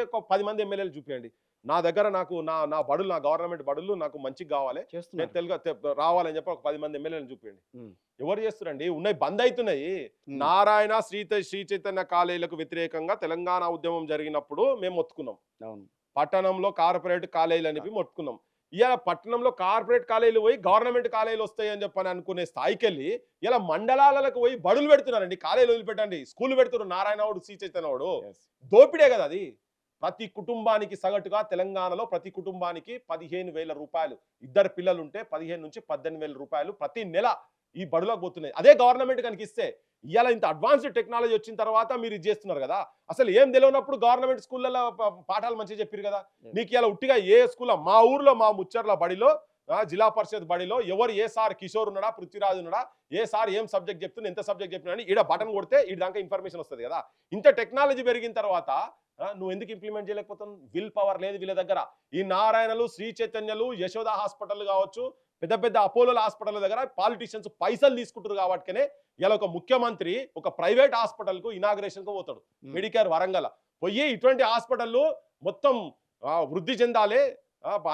ఒక 10 మంది ఎమ్మెల్యేలు చూపించండి. నా దగ్గర నాకు నా బడులు, నా గవర్నమెంట్ బడులు నాకు మంచిగా కావాలి, నేను తెలుగు రావాలని చెప్పి ఒక 10 మంది ఎమ్మెల్యేలను చూపించండి. ఎవరు చేస్తున్నారండి? ఉన్నాయి, బంద్ అవుతున్నాయి. నారాయణ శ్రీ చైతన్య కాలేజీలకు వ్యతిరేకంగా తెలంగాణ ఉద్యమం జరిగినప్పుడు మేము మొత్తుకున్నాం. పట్టణంలో కార్పొరేట్ కాలేజీలు అని మొత్తుకున్నాం. ఇలా పట్టణంలో కార్పొరేట్ కాలేజీలు పోయి గవర్నమెంట్ కాలేజీలు వస్తాయి అని చెప్పని అనుకునే స్థాయికి వెళ్ళి ఇలా మండలాలకు పోయి బడులు పెడుతున్నారండి. కాలేజీలు వదిలిపెట్టండి, స్కూల్ పెడుతున్నారు. నారాయణవాడు, శ్రీ చైతన్యవాడు దోపిడే కదా అది. ప్రతి కుటుంబానికి సగటుగా తెలంగాణలో ప్రతి కుటుంబానికి 15,000 రూపాయలు, ఇద్దరు పిల్లలుంటే 15 నుంచి 18,000 రూపాయలు ప్రతి నెల ఈ బడులకు పోతున్నాయి. అదే గవర్నమెంట్ కనుక ఇస్తే, ఇవాళ ఇంత అడ్వాన్స్డ్ టెక్నాలజీ వచ్చిన తర్వాత మీరు ఇది చేస్తున్నారు కదా. అసలు ఏం తెలియనప్పుడు గవర్నమెంట్ స్కూళ్ళలో పాఠాలు మంచిగా చెప్పారు కదా. నీకు ఇలా ఉట్టిగా ఏ స్కూల్లో, మా ఊర్లో మా ముచ్చర్ల బడిలో, జిల్లా పరిషత్ బడిలో ఎవరు ఏ సార్ కిషోర్ ఉన్నాడా, పృథ్వీరాజు ఉన్నాడా, ఏ సార్ ఏం సబ్జెక్ట్ చెప్తున్నా, ఎంత సబ్జెక్ట్ చెప్తున్నా అని ఈడ బటన్ కొడితే ఈ దాకా ఇన్ఫర్మేషన్ వస్తుంది కదా. ఇంత టెక్నాలజీ పెరిగిన తర్వాత నువ్వు ఎందుకు ఇంప్లిమెంట్ చేయలేకపోతావు? విల్ పవర్ లేదు వీళ్ళ దగ్గర. ఈ నారాయణలు, శ్రీ చైతన్యలు, యశోద హాస్పిటల్ కావచ్చు, పెద్ద పెద్ద అపోలో హాస్పిటల్ దగ్గర పాలిటిషియన్స్ పైసలు తీసుకుంటారు కాబట్టినే ఇలా ఒక ముఖ్యమంత్రి ఒక ప్రైవేట్ హాస్పిటల్ కు ఇనాగ్రేషన్ కు పోతాడు. మెడికేర్ వరంగల్ పోయి ఇటువంటి హాస్పిటల్ మొత్తం వృద్ధి చెందాలి,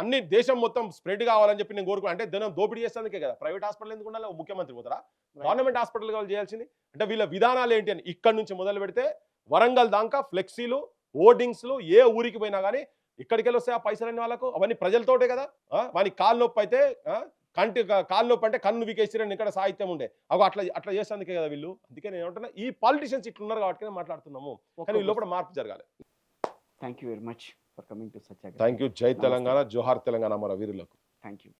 అన్ని దేశం మొత్తం స్ప్రెడ్ కావాలని చెప్పి నేను కోరుకున్నాను. అంటే దినం దోపిడీ చేసేందుకే కదా ప్రైవేట్ హాస్పిటల్ ఎందుకు ఉండాలి? ముఖ్యమంత్రి పోతారా? గవర్నమెంట్ హాస్పిటల్ వాళ్ళు చేయాల్సింది. అంటే వీళ్ళ విధానాలు ఏంటి అని ఇక్కడ నుంచి మొదలు పెడితే వరంగల్ దాకా ఫ్లెక్సీలు, హోర్డింగ్స్లు, ఏ ఊరికి పోయినా కానీ ఇక్కడికి వెళ్ళి వస్తాయి ఆ పైసలన్నీ వాళ్ళకు. అవన్నీ ప్రజలతోటే కదా. వానికి కాలు నొప్పి అయితే కాలు నొప్పి అంటే కన్ను వికేసిరని ఇక్కడ సాహిత్యం ఉండే అవి అట్లా చేసేందుకే కదా వీళ్ళు. అందుకే నేను ఏమంటున్నా, ఈ పాలిటిషియన్స్ ఇట్లున్నారు కాబట్టి మాట్లాడుతున్నాము, కానీ వీళ్ళు కూడా మార్పు జరగాలి. Thank you very much for coming to సత్యాగ్రహి. Thank you. జై తెలంగాణ, జోహార్ తెలంగాణ మన వీరులకు. Thank you.